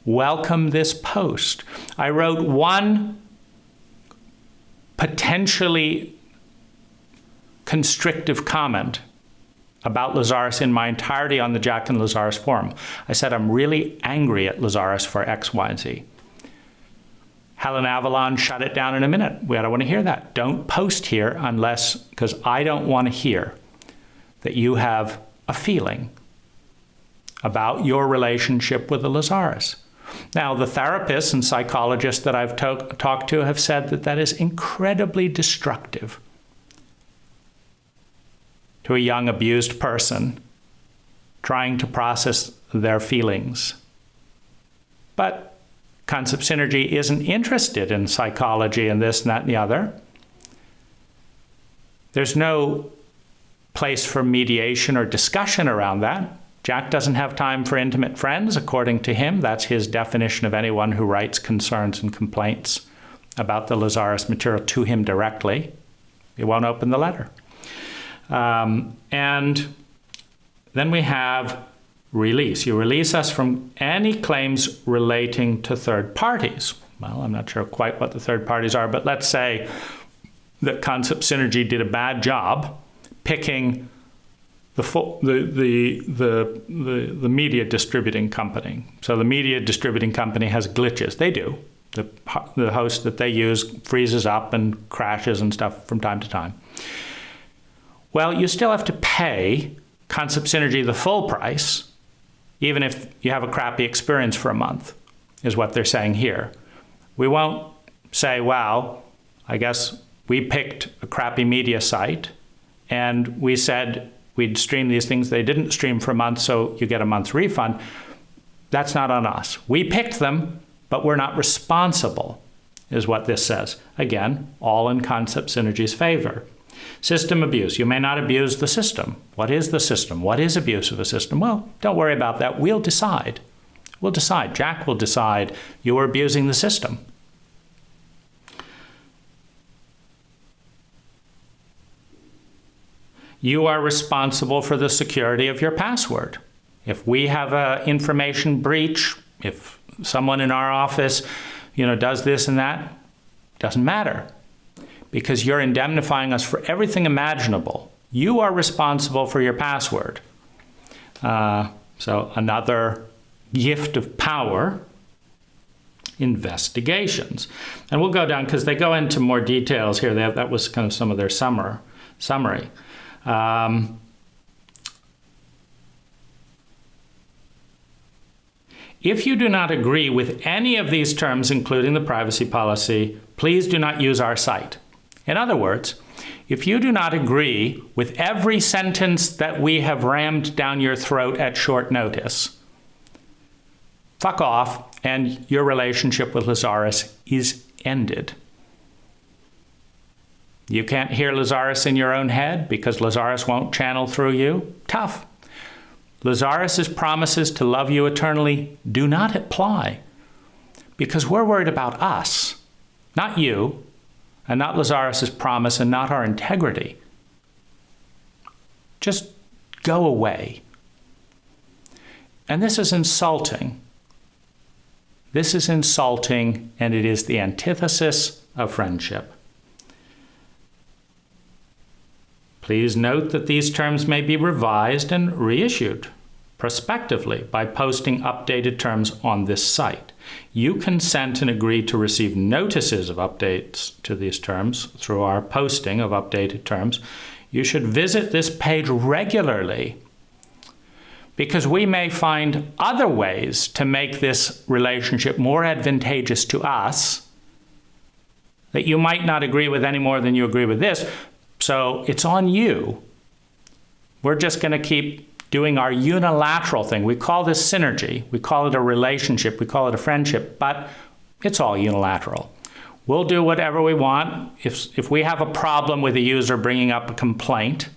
welcome this post. I wrote one potentially constrictive comment about Lazaris in my entirety on the Jach and Lazaris forum. I said, I'm really angry at Lazaris for X, Y, and Z. Helen Avalon shut it down in a minute. We don't want to hear that. Don't post here unless, because I don't want to hear that you have a feeling about your relationship with the Lazaris. Now, the therapists and psychologists that I've talked to have said that that is incredibly destructive to a young abused person trying to process their feelings. But concept synergy isn't interested in psychology and this and that and the other. There's no place for mediation or discussion around that. Jach doesn't have time for intimate friends, according to him. That's his definition of anyone who writes concerns and complaints about the Lazaris material to him directly. He won't open the letter. And then we have release. You release us from any claims relating to third parties. Well, I'm not sure quite what the third parties are, but let's say that concept synergy did a bad job picking the media distributing company. So the media distributing company has glitches. They do. The host that they use freezes up and crashes and stuff from time to time. Well, you still have to pay concept synergy the full price, even if you have a crappy experience for a month, is what they're saying here. We won't say, wow, I guess we picked a crappy media site and we said we'd stream these things. They didn't stream for a month, so you get a month's refund. That's not on us. We picked them, but we're not responsible, is what this says. Again, all in concept synergy's favor. System abuse. You may not abuse the system. What is the system? What is abuse of a system? Well, don't worry about that. We'll decide. We'll decide. Jach will decide you are abusing the system. You are responsible for the security of your password. If we have an information breach, if someone in our office, does this and that, doesn't matter. Because you're indemnifying us for everything imaginable. You are responsible for your password. So another gift of power, investigations. And we'll go down, because they go into more details here. That was kind of some of their summary. If you do not agree with any of these terms, including the privacy policy, please do not use our site. In other words, if you do not agree with every sentence that we have rammed down your throat at short notice, fuck off, and your relationship with Lazaris is ended. You can't hear Lazaris in your own head because Lazaris won't channel through you? Tough. Lazaris' promises to love you eternally do not apply because we're worried about us, not you, and not Lazaris' promise and not our integrity. Just go away. And this is insulting. This is insulting, and it is the antithesis of friendship. Please note that these terms may be revised and reissued prospectively by posting updated terms on this site. You consent and agree to receive notices of updates to these terms through our posting of updated terms. You should visit this page regularly because we may find other ways to make this relationship more advantageous to us that you might not agree with any more than you agree with this. So it's on you. We're just going to keep doing our unilateral thing. We call this synergy. We call it a relationship. We call it a friendship, but it's all unilateral. We'll do whatever we want. If we have a problem with a user bringing up a complaint,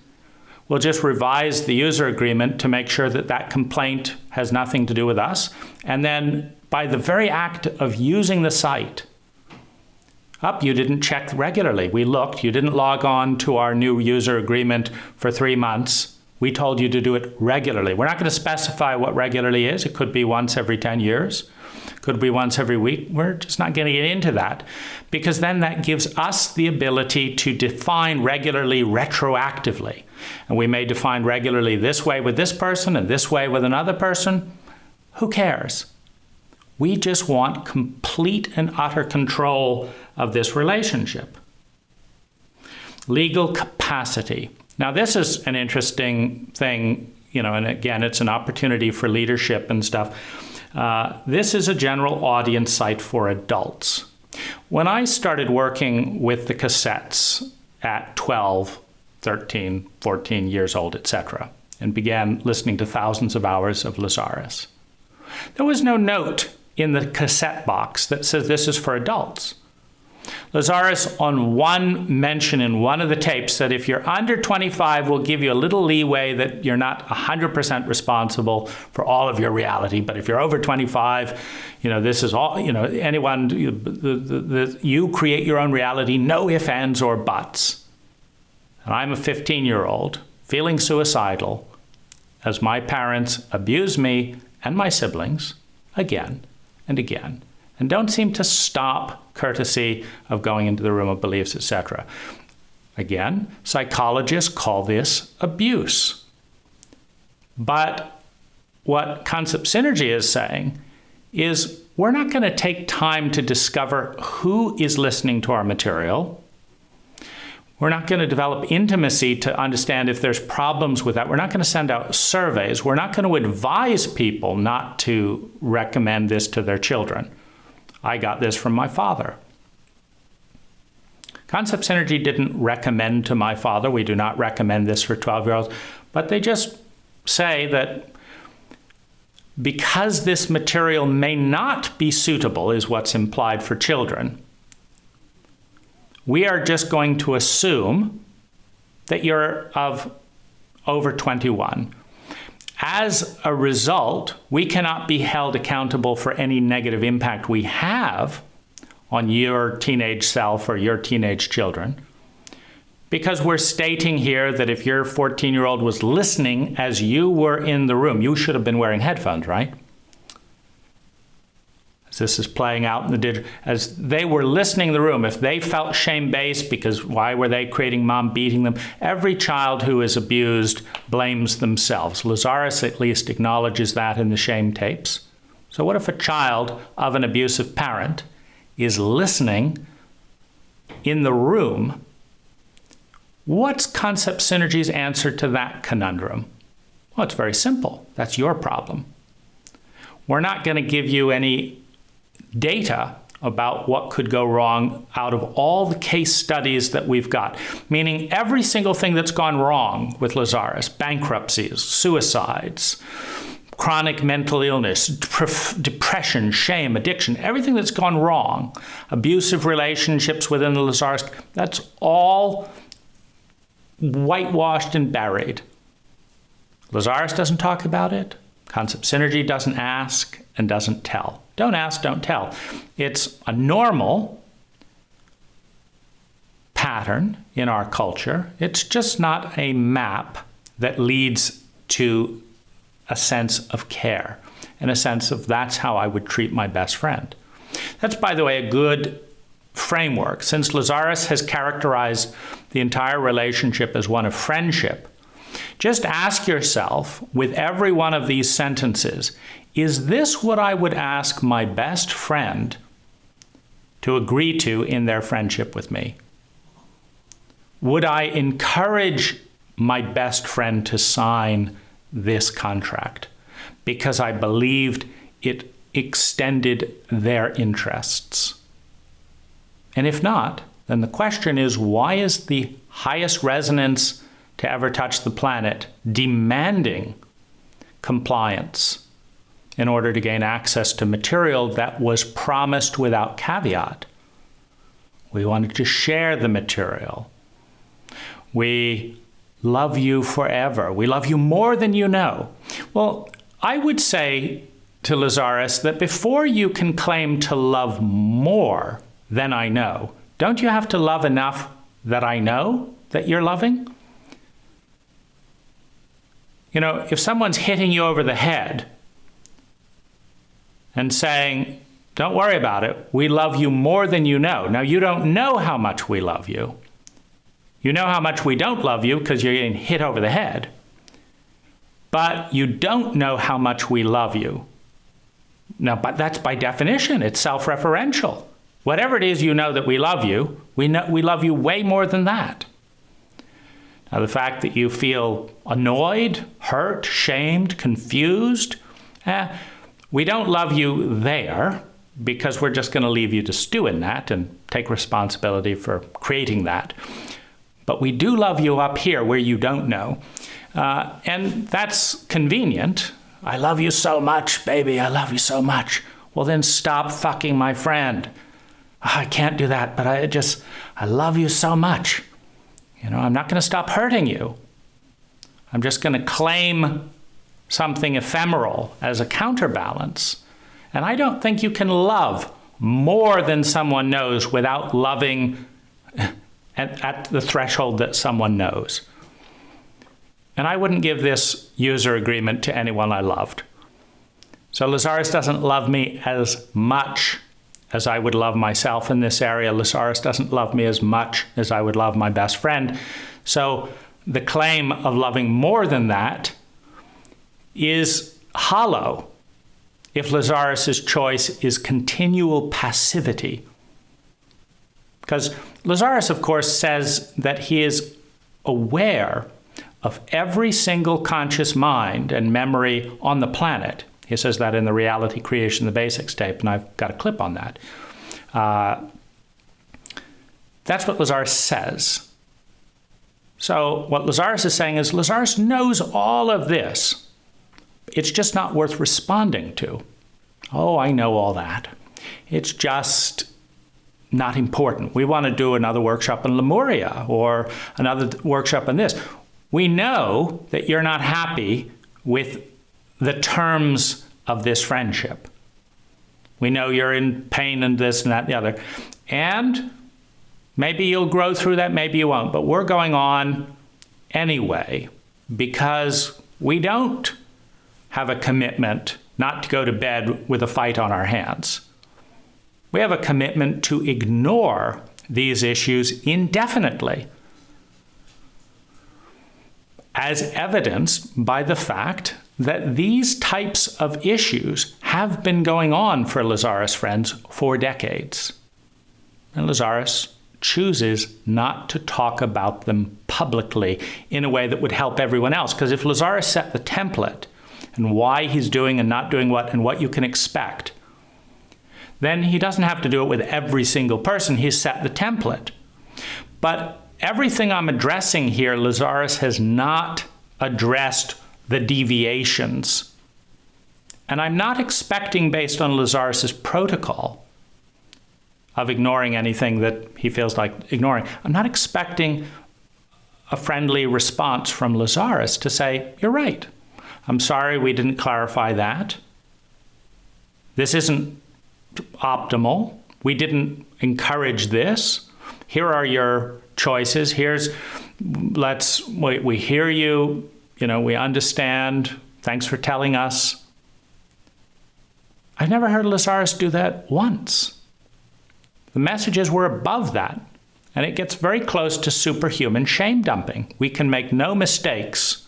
we'll just revise the user agreement to make sure that that complaint has nothing to do with us. And then by the very act of using the site, You didn't check regularly. We looked. You didn't log on to our new user agreement for 3 months. We told you to do it regularly. We're not going to specify what regularly is. It could be once every 10 years. Could be once every week. We're just not going to get into that, because then that gives us the ability to define regularly retroactively. And we may define regularly this way with this person and this way with another person. Who cares? We just want complete and utter control of this relationship. Legal capacity. Now, this is an interesting thing, and again, it's an opportunity for leadership and stuff. This is a general audience site for adults. When I started working with the cassettes at 12, 13, 14 years old, etc., and began listening to thousands of hours of Lazaris, there was no note in the cassette box that says this is for adults. Lazaris, on one mention in one of the tapes, said if you're under 25, we'll give you a little leeway that you're not 100% responsible for all of your reality. But if you're over 25, this is all, anyone, you create your own reality, no ifs, ands, or buts. And I'm a 15-year-old feeling suicidal as my parents abuse me and my siblings again and again, and don't seem to stop courtesy of going into the room of beliefs, etc. Again, psychologists call this abuse. But what concept synergy is saying is we're not going to take time to discover who is listening to our material. We're not going to develop intimacy to understand if there's problems with that. We're not going to send out surveys. We're not going to advise people not to recommend this to their children. I got this from my father. Concept Synergy didn't recommend to my father, we do not recommend this for 12-year-olds, but they just say that because this material may not be suitable, is what's implied for children, we are just going to assume that you're of over 21. As a result, we cannot be held accountable for any negative impact we have on your teenage self or your teenage children, because we're stating here that if your 14-year-old was listening as you were in the room, you should have been wearing headphones, right? As this is playing out in the digital, as they were listening in the room, if they felt shame-based because why were they creating mom beating them? Every child who is abused blames themselves. Lazaris at least acknowledges that in the shame tapes. So what if a child of an abusive parent is listening in the room? What's Concept Synergy's answer to that conundrum? Well, it's very simple. That's your problem. We're not going to give you any data about what could go wrong out of all the case studies that we've got, meaning every single thing that's gone wrong with Lazaris, bankruptcies, suicides, chronic mental illness, depression, shame, addiction, everything that's gone wrong, abusive relationships within the Lazaris, that's all whitewashed and buried. Lazaris doesn't talk about it. Concept Synergy doesn't ask and doesn't tell. Don't ask, don't tell. It's a normal pattern in our culture. It's just not a map that leads to a sense of care and a sense of that's how I would treat my best friend. That's, by the way, a good framework. Since Lazaris has characterized the entire relationship as one of friendship, just ask yourself with every one of these sentences, is this what I would ask my best friend to agree to in their friendship with me? Would I encourage my best friend to sign this contract because I believed it extended their interests? And if not, then the question is, why is the highest resonance to ever touch the planet demanding compliance in order to gain access to material that was promised without caveat? We wanted to share the material. We love you forever. We love you more than you know. Well, I would say to Lazaris that before you can claim to love more than I know, Don't you have to love enough that I know that you're loving? You know, if someone's hitting you over the head and saying, don't worry about it, we love you more than you know. Now, you don't know how much we love you. You know how much we don't love you because you're getting hit over the head. But you don't know how much we love you. Now, but that's by definition. It's self-referential. Whatever it is you know that we love you, we love you way more than that. Now, the fact that you feel annoyed, hurt, shamed, confused, we don't love you there because we're just going to leave you to stew in that and take responsibility for creating that. But we do love you up here where you don't know. And that's convenient. I love you so much, baby. I love you so much. Well, then stop fucking my friend. I can't do that, but I love you so much. You know, I'm not going to stop hurting you. I'm just going to claim something ephemeral as a counterbalance. And I don't think you can love more than someone knows without loving at the threshold that someone knows. And I wouldn't give this user agreement to anyone I loved. So Lazaris doesn't love me as much as I would love myself in this area. Lazaris doesn't love me as much as I would love my best friend. So the claim of loving more than that is hollow if Lazaris's choice is continual passivity. Because Lazaris, of course, says that he is aware of every single conscious mind and memory on the planet. He says that in the Reality Creation, the Basics tape, and I've got a clip on that. That's what Lazaris says. So what Lazaris is saying is Lazaris knows all of this. It's just not worth responding to. Oh, I know all that. It's just not important. We want to do another workshop on Lemuria or another workshop on this. We know that you're not happy with the terms of this friendship. We know you're in pain and this and that and the other. And maybe you'll grow through that, maybe you won't. But we're going on anyway because we don't have a commitment not to go to bed with a fight on our hands. We have a commitment to ignore these issues indefinitely, as evidenced by the fact that these types of issues have been going on for Lazaris friends for decades. And Lazaris chooses not to talk about them publicly in a way that would help everyone else. Because if Lazaris set the template and why he's doing and not doing what and what you can expect, then he doesn't have to do it with every single person. He's set the template. But everything I'm addressing here, Lazaris has not addressed the deviations. And I'm not expecting, based on Lazaris's protocol of ignoring anything that he feels like ignoring, I'm not expecting a friendly response from Lazaris to say, you're right. I'm sorry we didn't clarify that. This isn't optimal. We didn't encourage this. Here are your choices. We hear you, we understand. Thanks for telling us. I've never heard Lazaris do that once. The messages were above that, and it gets very close to superhuman shame dumping. We can make no mistakes,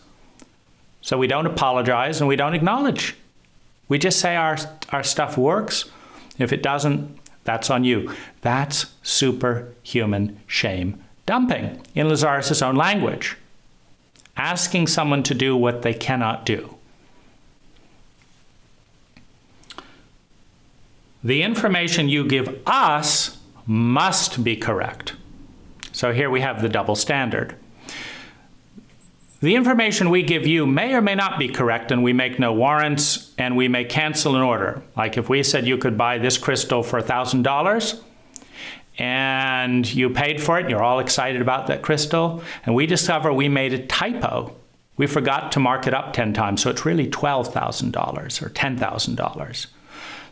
so we don't apologize and we don't acknowledge. We just say our stuff works. If it doesn't, that's on you. That's superhuman shame dumping in Lazaris's own language. Asking someone to do what they cannot do. The information you give us must be correct. So here we have the double standard. The information we give you may or may not be correct, and we make no warrants, and we may cancel an order. Like if we said you could buy this crystal for $1,000, and you paid for it, and you're all excited about that crystal, and we discover we made a typo. We forgot to mark it up 10 times, so it's really $12,000 or $10,000.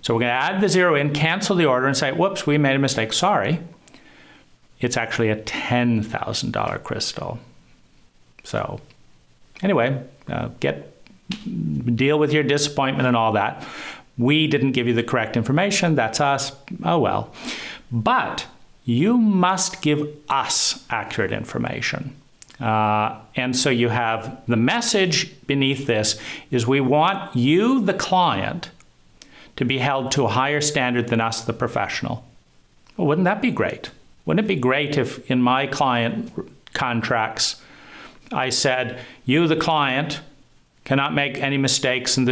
So we're going to add the zero in, cancel the order, and say, whoops, we made a mistake, sorry. it's actually a $10,000 crystal. So anyway, deal with your disappointment and all that. We didn't give you the correct information. That's us. Oh well. But you must give us accurate information. And so you have the message beneath this is we want you, the client, to be held to a higher standard than us, the professional. Well, wouldn't that be great? Wouldn't it be great if in my client contracts I said, you, the client, cannot make any mistakes, and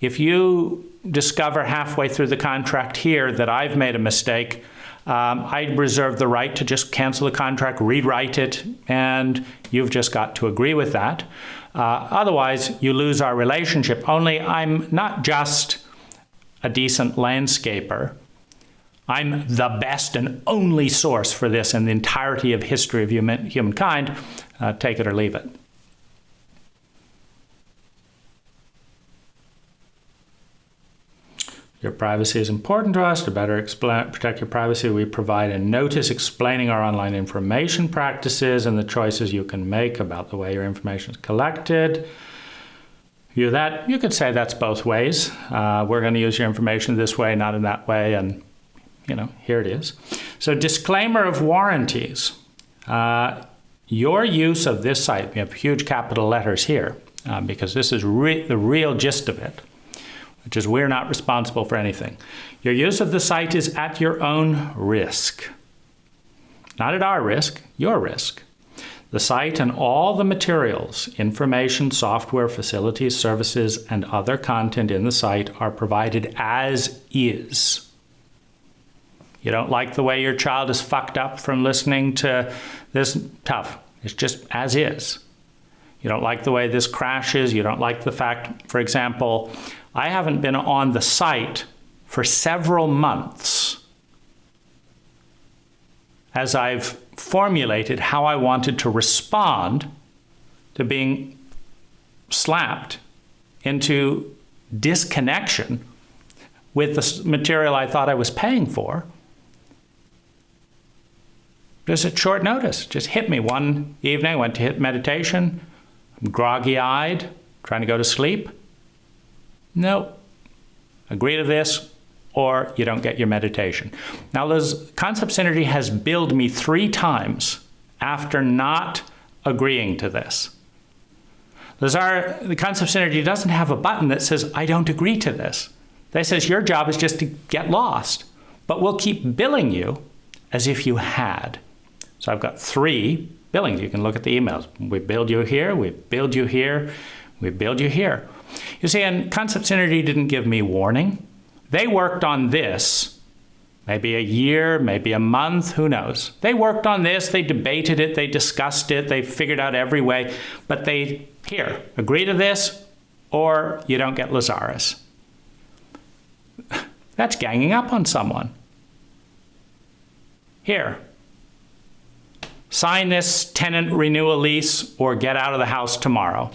if you discover halfway through the contract here that I've made a mistake, I reserve the right to just cancel the contract, rewrite it, and you've just got to agree with that. Otherwise, you lose our relationship. Only I'm not just a decent landscaper. I'm the best and only source for this in the entirety of history of humankind. Take it or leave it. Your privacy is important to us. To better protect your privacy, we provide a notice explaining our online information practices and the choices you can make about the way your information is collected. You could say that's both ways. We're going to use your information this way, not in that way, and here it is. So disclaimer of warranties. Your use of this site, we have huge capital letters here, because this is the real gist of it, which is we're not responsible for anything. Your use of the site is at your own risk. Not at our risk, your risk. The site and all the materials, information, software, facilities, services, and other content in the site are provided as is. You don't like the way your child is fucked up from listening to this, tough. It's just as is. You don't like the way this crashes. You don't like the fact, for example, I haven't been on the site for several months as I've formulated how I wanted to respond to being slapped into disconnection with the material I thought I was paying for. Just at short notice, just hit me one evening. I went to hit meditation. I'm groggy-eyed, trying to go to sleep. Nope. Agree to this, or you don't get your meditation. Now, Concept Synergy has billed me 3 times after not agreeing to this. The Concept Synergy doesn't have a button that says, I don't agree to this. They says, your job is just to get lost, but we'll keep billing you as if you had. So I've got 3 billings. You can look at the emails. We billed you here, we billed you here, we billed you here. You see, and Concept Synergy didn't give me warning. They worked on this, maybe a year, maybe a month, who knows. They worked on this, they debated it, they discussed it, they figured out every way, but here, agree to this, or you don't get Lazaris. That's ganging up on someone. Here, sign this tenant renewal lease or get out of the house tomorrow.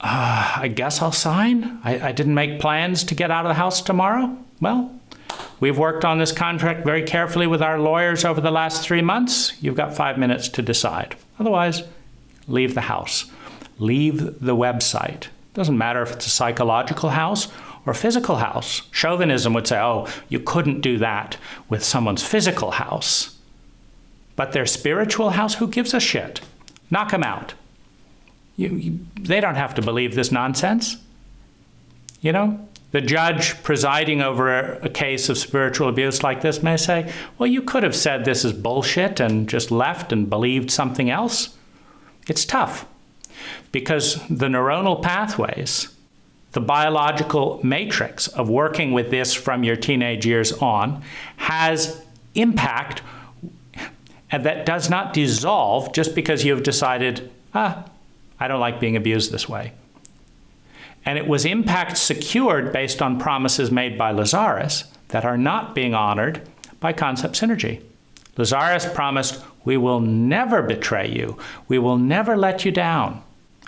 I guess I'll sign. I didn't make plans to get out of the house tomorrow. Well, we've worked on this contract very carefully with our lawyers over the last 3 months. You've got 5 minutes to decide. Otherwise, leave the house. Leave the website. Doesn't matter if it's a psychological house or a physical house. Chauvinism would say, oh, you couldn't do that with someone's physical house. But their spiritual house, who gives a shit? Knock them out. They don't have to believe this nonsense. The judge presiding over a case of spiritual abuse like this may say, well, you could have said this is bullshit and just left and believed something else. It's tough because the neuronal pathways, the biological matrix of working with this from your teenage years on has impact that does not dissolve just because you've decided, I don't like being abused this way. And it was impact secured based on promises made by Lazaris that are not being honored by Concept Synergy. Lazaris promised, we will never betray you. We will never let you down.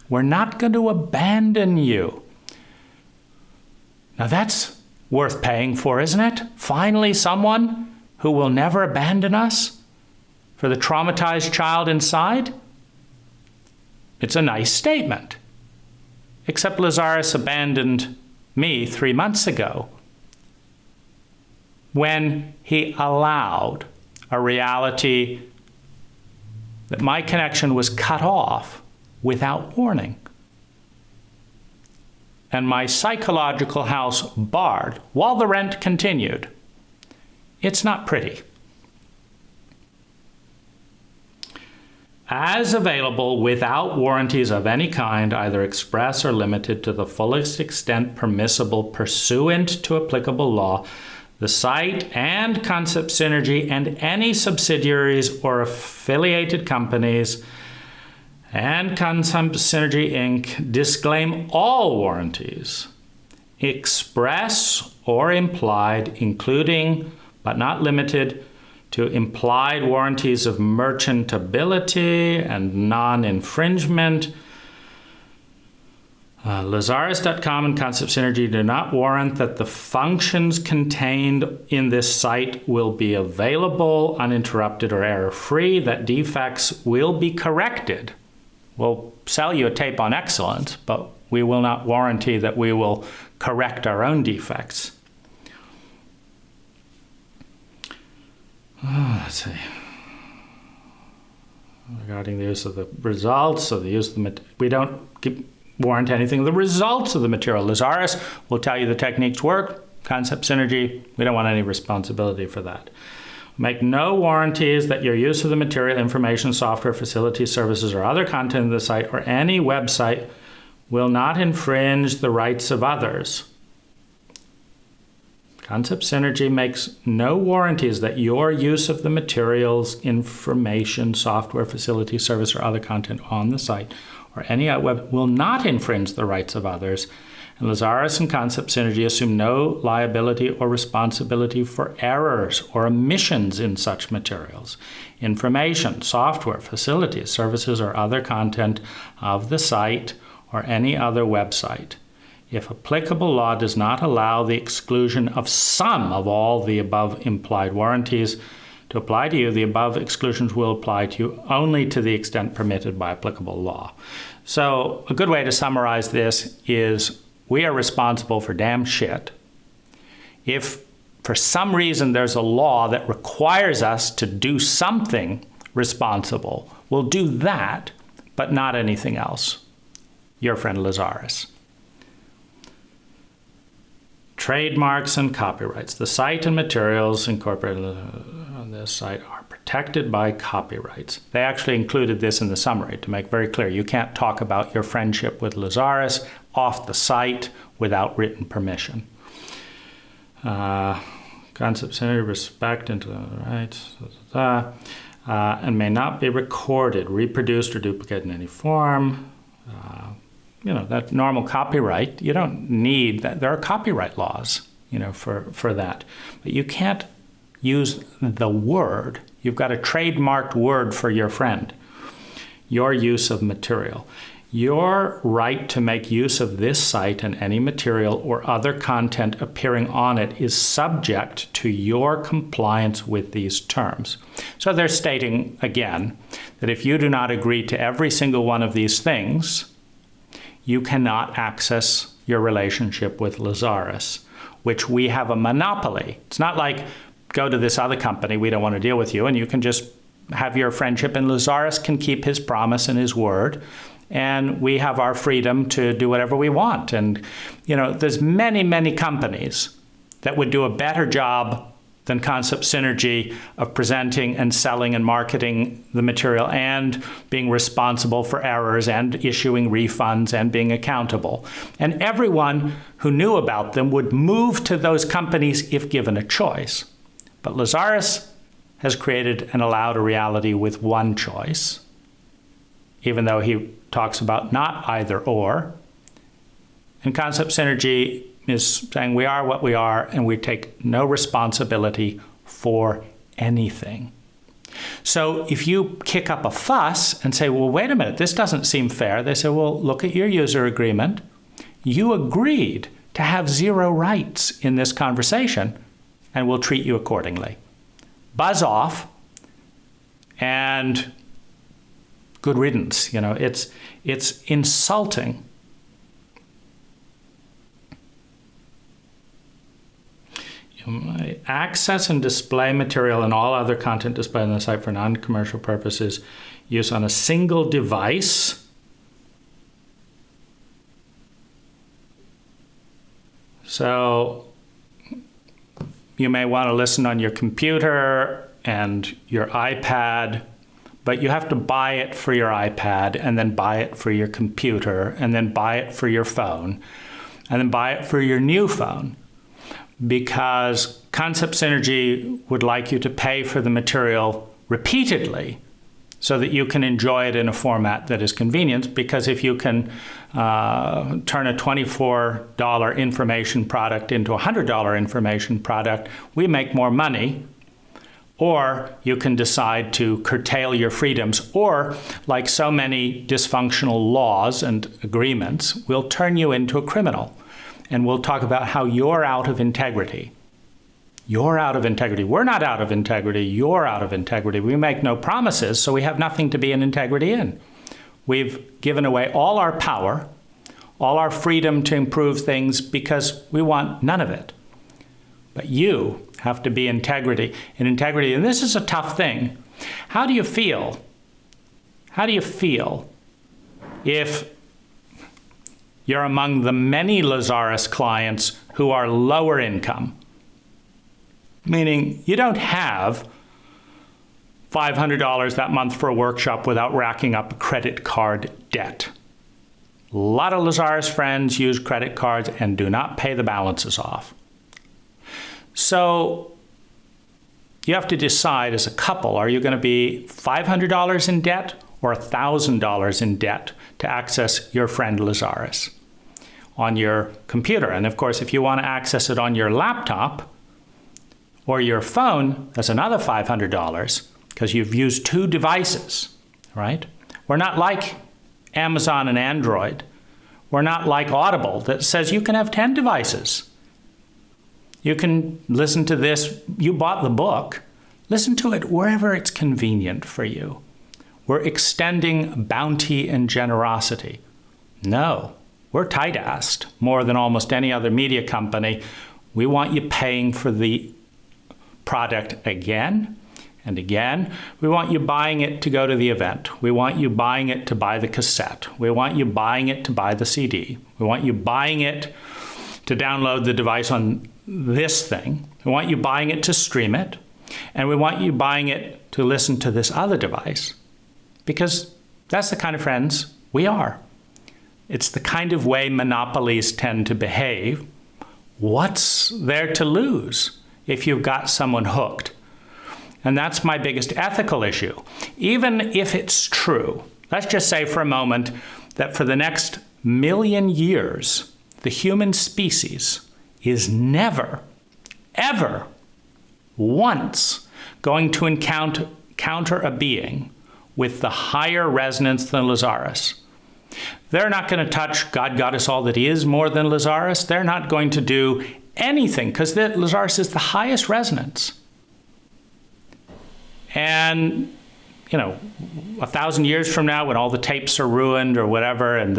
We're not going to abandon you. Now that's worth paying for, isn't it? Finally, someone who will never abandon us for the traumatized child inside? It's a nice statement. Except Lazaris abandoned me 3 months ago when he allowed a reality that my connection was cut off without warning, and my psychological house barred while the rent continued. It's not pretty. As available without warranties of any kind, either express or limited to the fullest extent permissible pursuant to applicable law, the site and Concept Synergy and any subsidiaries or affiliated companies and Concept Synergy Inc. disclaim all warranties, express or implied, including but not limited to implied warranties of merchantability and non-infringement. Lazaris.com and Concept Synergy do not warrant that the functions contained in this site will be available, uninterrupted or error-free, that defects will be corrected. We'll sell you a tape on excellence, but we will not warranty that we will correct our own defects. Let's see. Regarding the use of the results of the use of the we don't warrant anything. The results of the material. Lazaris will tell you the techniques work. Concept Synergy, we don't want any responsibility for that. Make no warranties that your use of the material, information, software, facilities, services, or other content of the site or any website will not infringe the rights of others. Concept Synergy makes no warranties that your use of the materials, information, software, facility, service, or other content on the site or any web will not infringe the rights of others. And Lazaris and Concept Synergy assume no liability or responsibility for errors or omissions in such materials, information, software, facilities, services, or other content of the site or any other website. If applicable law does not allow the exclusion of some of all the above implied warranties to apply to you, the above exclusions will apply to you only to the extent permitted by applicable law. So a good way to summarize this is we are responsible for damn shit. If for some reason there's a law that requires us to do something responsible, we'll do that, but not anything else. Your friend Lazaris. Trademarks and copyrights. The site and materials incorporated on this site are protected by copyrights. They actually included this in the summary to make very clear. You can't talk about your friendship with Lazaris off the site without written permission. Concept Synergy, respect into the rights, and may not be recorded, reproduced, or duplicated in any form. That normal copyright, you don't need that. There are copyright laws, for that. But you can't use the word. You've got a trademarked word for your friend. Your use of material. Your right to make use of this site and any material or other content appearing on it is subject to your compliance with these terms. So they're stating, again, that if you do not agree to every single one of these things, you cannot access your relationship with Lazaris, which we have a monopoly. It's not like, go to this other company, we don't want to deal with you, and you can just have your friendship, and Lazaris can keep his promise and his word, and we have our freedom to do whatever we want. And, there's many, many companies that would do a better job than Concept Synergy of presenting and selling and marketing the material and being responsible for errors and issuing refunds and being accountable. And everyone who knew about them would move to those companies if given a choice. But Lazaris has created and allowed a reality with one choice, even though he talks about not either or. And Concept Synergy is saying we are what we are and we take no responsibility for anything. So if you kick up a fuss and say, well, wait a minute, this doesn't seem fair, they say, well, look at your user agreement. You agreed to have zero rights in this conversation and we'll treat you accordingly. buzz off, and good riddance. It's insulting. Access and display material and all other content displayed on the site for non-commercial purposes, use on a single device. So you may want to listen on your computer and your iPad, but you have to buy it for your iPad and then buy it for your computer and then buy it for your phone and then buy it for your new phone, because Concept Synergy would like you to pay for the material repeatedly so that you can enjoy it in a format that is convenient. Because if you can turn a $24 information product into a $100 information product, we make more money. Or you can decide to curtail your freedoms, or, like so many dysfunctional laws and agreements, we'll turn you into a criminal. And we'll talk about how you're out of integrity. You're out of integrity. We're not out of integrity. You're out of integrity. We make no promises, so we have nothing to be in integrity in. We've given away all our power, all our freedom to improve things, because we want none of it. But you have to be in integrity. And this is a tough thing. How do you feel? How do you feel if you're among the many Lazaris clients who are lower income? Meaning you don't have $500 that month for a workshop without racking up credit card debt. A lot of Lazaris friends use credit cards and do not pay the balances off. So you have to decide as a couple, are you going to be $500 in debt or $1,000 in debt to access your friend Lazaris on your computer? And of course, if you want to access it on your laptop or your phone, that's another $500, because you've used two devices, right? We're not like Amazon and Android. We're not like Audible that says you can have 10 devices. You can listen to this. You bought the book. Listen to it wherever it's convenient for you. We're extending bounty and generosity. No, we're tight-assed more than almost any other media company. We want you paying for the product again and again. We want you buying it to go to the event. We want you buying it to buy the cassette. We want you buying it to buy the CD. We want you buying it to download the device on this thing. We want you buying it to stream it. And we want you buying it to listen to this other device, because that's the kind of friends we are. It's the kind of way monopolies tend to behave. What's there to lose if you've got someone hooked? And that's my biggest ethical issue. Even if it's true, let's just say for a moment that for the next 1,000,000 years, the human species is never, ever, once going to encounter a being with the higher resonance than Lazaris. They're not going to touch God got us all that he is more than Lazaris. They're not going to do anything, because Lazaris is the highest resonance. And, 1,000 years from now, when all the tapes are ruined or whatever, and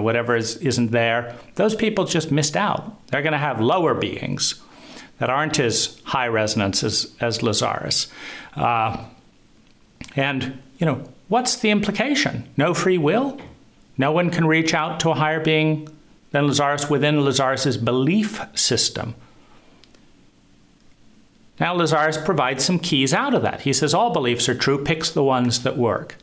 whatever isn't there, those people just missed out. They're going to have lower beings that aren't as high resonance as Lazaris. And what's the implication? No free will? No one can reach out to a higher being than Lazaris within Lazaris's belief system. Now, Lazaris provides some keys out of that. He says all beliefs are true, picks the ones that work.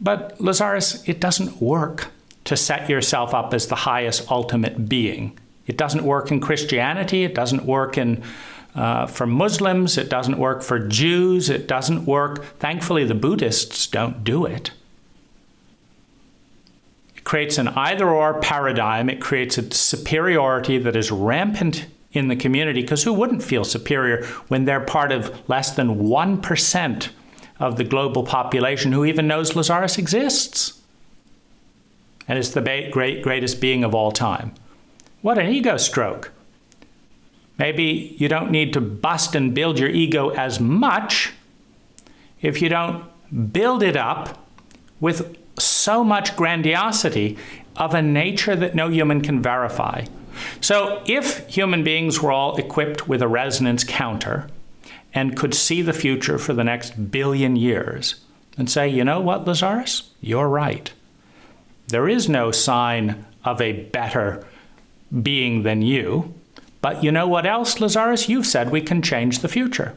But Lazaris, it doesn't work to set yourself up as the highest ultimate being. It doesn't work in Christianity. It doesn't work for Muslims. It doesn't work for Jews. It doesn't work. Thankfully, the Buddhists don't do it. It creates an either-or paradigm. It creates a superiority that is rampant in the community, because who wouldn't feel superior when they're part of less than 1% of the global population who even knows Lazaris exists? And it's the greatest being of all time. What an ego stroke. Maybe you don't need to bust and build your ego as much if you don't build it up with so much grandiosity of a nature that no human can verify. So if human beings were all equipped with a resonance counter and could see the future for the next billion years and say, you know what, Lazaris, you're right. There is no sign of a better being than you. But you know what else, Lazaris? You've said we can change the future.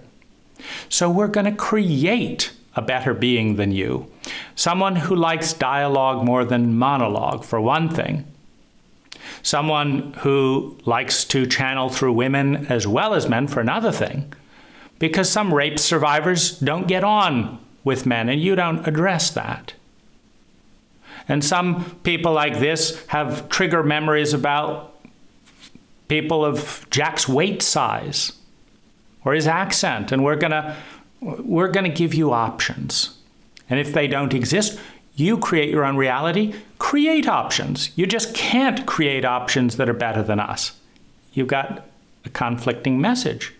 So we're going to create a better being than you. Someone who likes dialogue more than monologue, for one thing. Someone who likes to channel through women as well as men, for another thing. Because some rape survivors don't get on with men, and you don't address that. And some people like this have trigger memories about people of Jack's weight size or his accent, and we're gonna give you options. And if they don't exist, you create your own reality. Create options. You just can't create options that are better than us. You've got a conflicting message.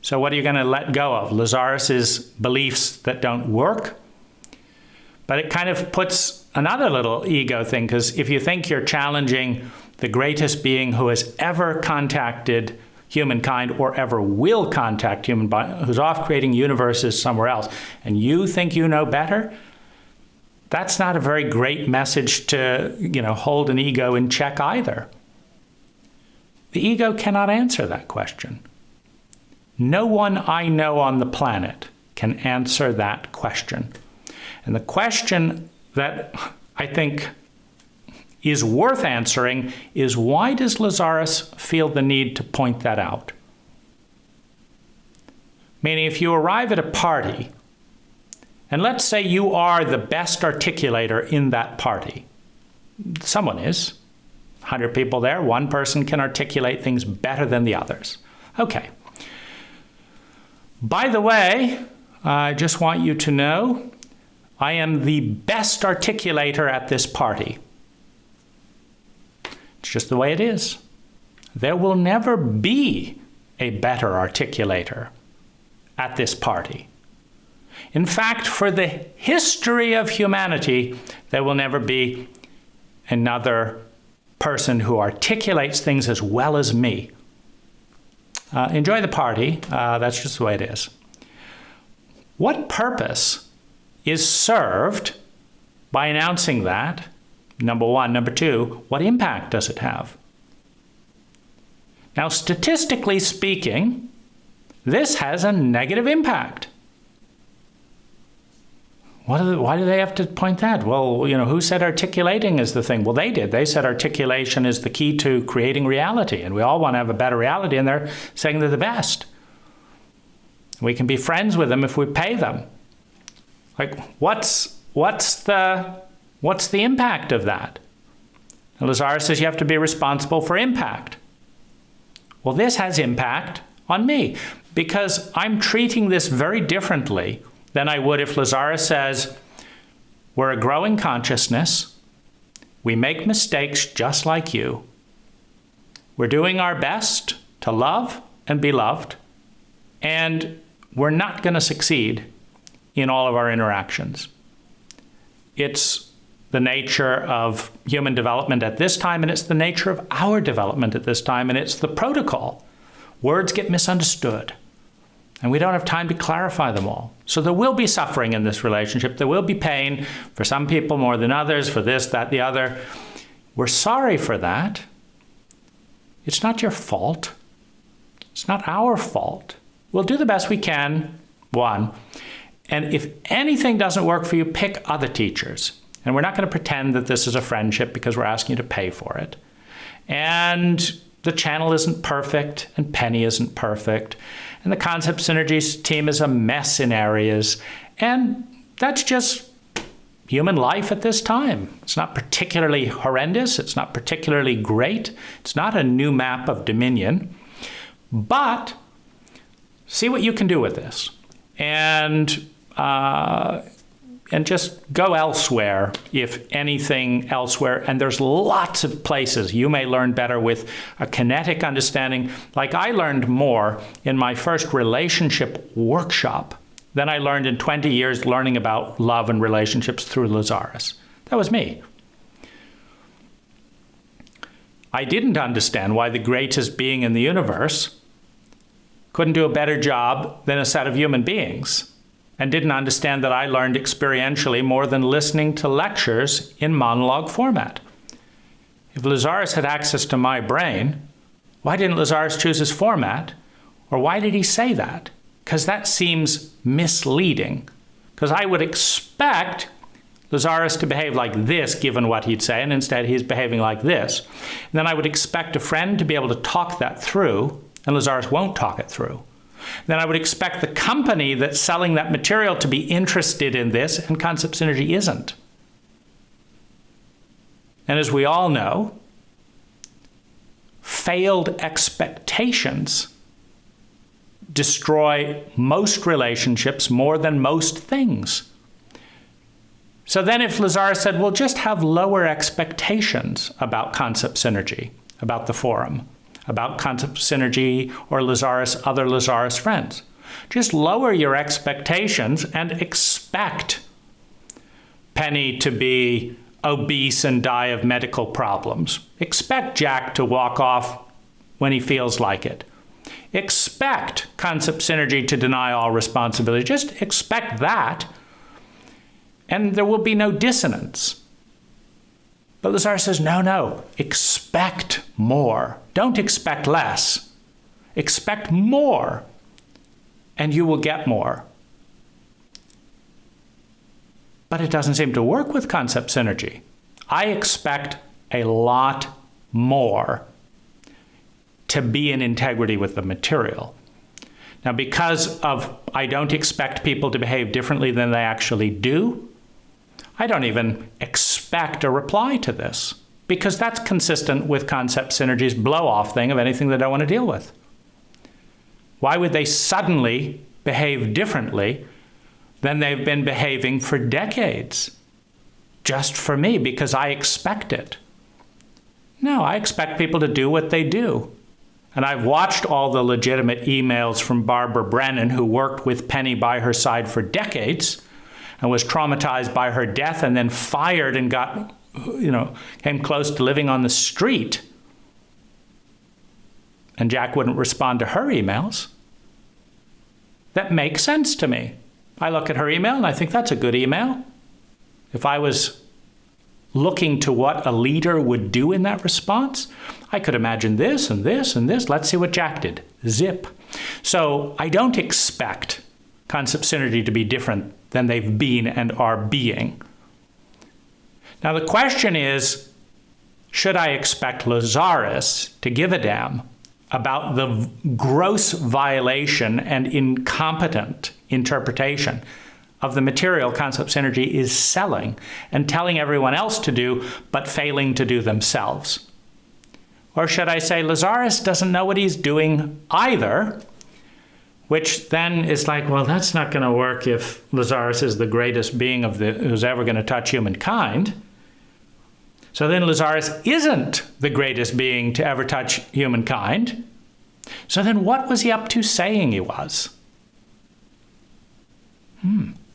So what are you going to let go of? Lazaris's beliefs that don't work? But it kind of puts another little ego thing, because if you think you're challenging the greatest being who has ever contacted humankind or ever will contact humankind, who's off creating universes somewhere else, and you think you know better, that's not a very great message to, hold an ego in check either. The ego cannot answer that question. No one I know on the planet can answer that question. And the question that I think is worth answering is, why does Lazaris feel the need to point that out? Meaning, if you arrive at a party, and let's say you are the best articulator in that party. Someone is. 100 people there, one person can articulate things better than the others. Okay. By the way, I just want you to know, I am the best articulator at this party. It's just the way it is. There will never be a better articulator at this party. In fact, for the history of humanity, there will never be another person who articulates things as well as me. Enjoy the party. That's just the way it is. What purpose is served by announcing that? Number one. Number two, what impact does it have? Now, statistically speaking, this has a negative impact. Why do they have to point that? Well, who said articulating is the thing? Well, they did. They said articulation is the key to creating reality, and we all want to have a better reality, and they're saying they're the best. We can be friends with them if we pay them. Like, what's the impact of that? And Lazaris says you have to be responsible for impact. Well, this has impact on me because I'm treating this very differently than I would if Lazaris says, we're a growing consciousness, we make mistakes just like you, we're doing our best to love and be loved, and we're not going to succeed in all of our interactions. It's the nature of human development at this time, and it's the nature of our development at this time, and it's the protocol. Words get misunderstood. And we don't have time to clarify them all. So there will be suffering in this relationship. There will be pain for some people more than others, for this, that, the other. We're sorry for that. It's not your fault. It's not our fault. We'll do the best we can, one. And if anything doesn't work for you, pick other teachers. And we're not going to pretend that this is a friendship because we're asking you to pay for it. And the channel isn't perfect, and Penny isn't perfect. And the Concept Synergies team is a mess in areas. And that's just human life at this time. It's not particularly horrendous. It's not particularly great. It's not a new map of dominion. But see what you can do with this. And and just go elsewhere, if anything elsewhere. And there's lots of places you may learn better with a kinetic understanding. Like I learned more in my first relationship workshop than I learned in 20 years learning about love and relationships through Lazaris. That was me. I didn't understand why the greatest being in the universe couldn't do a better job than a set of human beings, and didn't understand that I learned experientially more than listening to lectures in monologue format. If Lazaris had access to my brain, why didn't Lazaris choose his format? Or why did he say that? Because that seems misleading. Because I would expect Lazaris to behave like this, given what he'd say, and instead he's behaving like this. And then I would expect a friend to be able to talk that through, and Lazaris won't talk it through. Then I would expect the company that's selling that material to be interested in this, and concept synergy isn't. And as we all know, failed expectations destroy most relationships more than most things. So then if Lazaris said, well, just have lower expectations about concept synergy, about the forum, about concept synergy or Lazaris, other Lazaris friends. Just lower your expectations and expect Penny to be obese and die of medical problems. Expect Jach to walk off when he feels like it. Expect concept synergy to deny all responsibility. Just expect that, and there will be no dissonance. But Lazaris says, no, expect more. Don't expect less. Expect more, and you will get more. But it doesn't seem to work with concept synergy. I expect a lot more to be in integrity with the material. Now, because of I don't expect people to behave differently than they actually do, I don't even expect a reply to this, because that's consistent with concept synergy's blow-off thing of anything they don't want to deal with. Why would they suddenly behave differently than they've been behaving for decades? Just for me, because I expect it. No, I expect people to do what they do. And I've watched all the legitimate emails from Barbara Brennan, who worked with Penny by her side for decades, and was traumatized by her death and then fired and got, came close to living on the street. And Jach wouldn't respond to her emails. That makes sense to me. I look at her email and I think that's a good email. If I was looking to what a leader would do in that response, I could imagine this and this and this. Let's see what Jach did. Zip. So I don't expect concept synergy to be different than they've been and are being. Now the question is, should I expect Lazaris to give a damn about the gross violation and incompetent interpretation of the material concept synergy is selling and telling everyone else to do, but failing to do themselves? Or should I say Lazaris doesn't know what he's doing either, which then is like, well, that's not going to work if Lazaris is the greatest being who's ever going to touch humankind. So then Lazaris isn't the greatest being to ever touch humankind. So then what was he up to saying he was?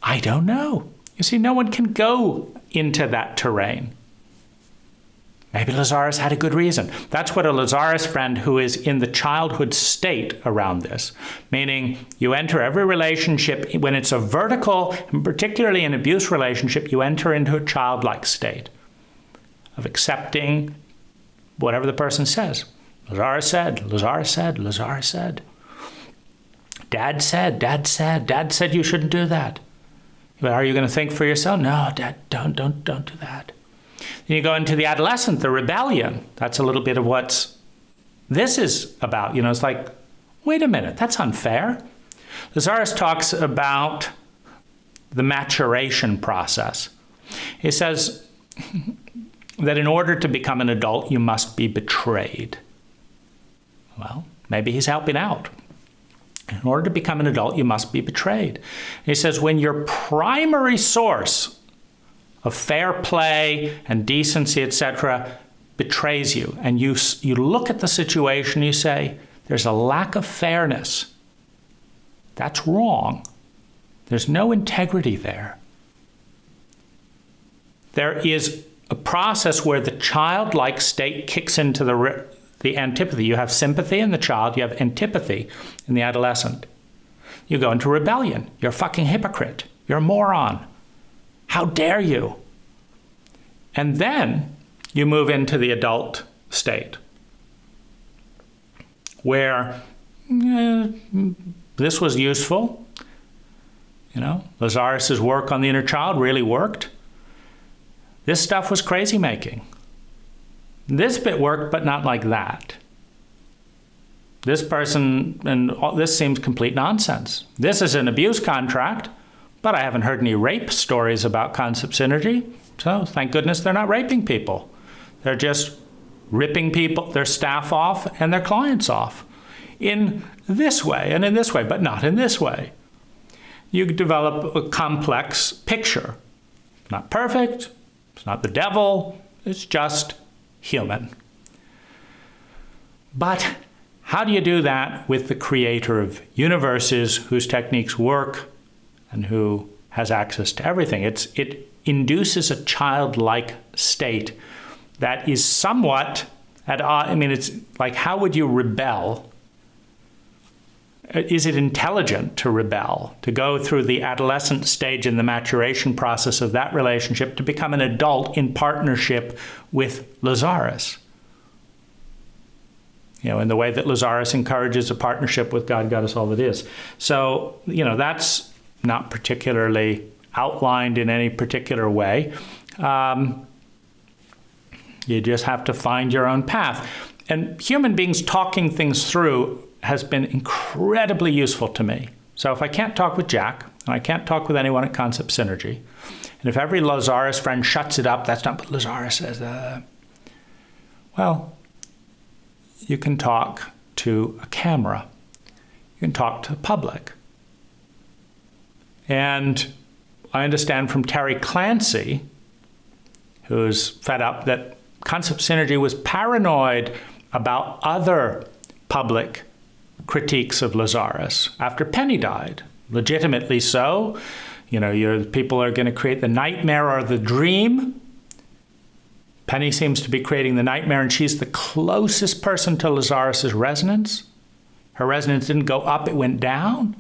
I don't know. You see, no one can go into that terrain. Maybe Lazaris had a good reason. That's what a Lazaris friend who is in the childhood state around this, meaning you enter every relationship, when it's a vertical, and particularly an abuse relationship, you enter into a childlike state of accepting whatever the person says. Lazaris said, Lazaris said, Lazaris said. Dad said, Dad said, Dad said you shouldn't do that. But are you going to think for yourself? No, Dad, don't do that. Then you go into the adolescent, the rebellion. That's a little bit of what this is about. It's like, wait a minute, that's unfair. Lazaris talks about the maturation process. He says that in order to become an adult, you must be betrayed. Well, maybe he's helping out. In order to become an adult, you must be betrayed. He says, when your primary source of fair play and decency, etc., betrays you, and you look at the situation, you say, there's a lack of fairness. That's wrong. There's no integrity there. There is a process where the childlike state kicks into the antipathy. You have sympathy in the child, you have antipathy in the adolescent. You go into rebellion. You're a fucking hypocrite. You're a moron. How dare you? And then you move into the adult state, where this was useful. You know, Lazaris' work on the inner child really worked. This stuff was crazy making. This bit worked, but not like that. This person, and this seems complete nonsense. This is an abuse contract, but I haven't heard any rape stories about concept synergy. So thank goodness they're not raping people. They're just ripping people, their staff off and their clients off in this way and in this way, but not in this way. You develop a complex picture. Not perfect, it's not the devil, it's just human. But how do you do that with the creator of universes whose techniques work and who has access to everything? It induces a childlike state that is somewhat at odds. I mean, it's like, how would you rebel? Is it intelligent to rebel, to go through the adolescent stage in the maturation process of that relationship to become an adult in partnership with Lazaris? You know, in the way that Lazaris encourages a partnership with God, Goddess, all that is. So, you know, that's not particularly outlined in any particular way. You just have to find your own path. And human beings talking things through has been incredibly useful to me. So if I can't talk with Jach, and I can't talk with anyone at Concept Synergy, and if every Lazaris friend shuts it up, that's not what Lazaris says. Well, you can talk to a camera. You can talk to the public. And I understand from Terry Clancy, who's fed up, that Concept Synergy was paranoid about other public critiques of Lazaris after Penny died. Legitimately so. You know, people are going to create the nightmare or the dream. Penny seems to be creating the nightmare, and she's the closest person to Lazaris' resonance. Her resonance didn't go up, it went down.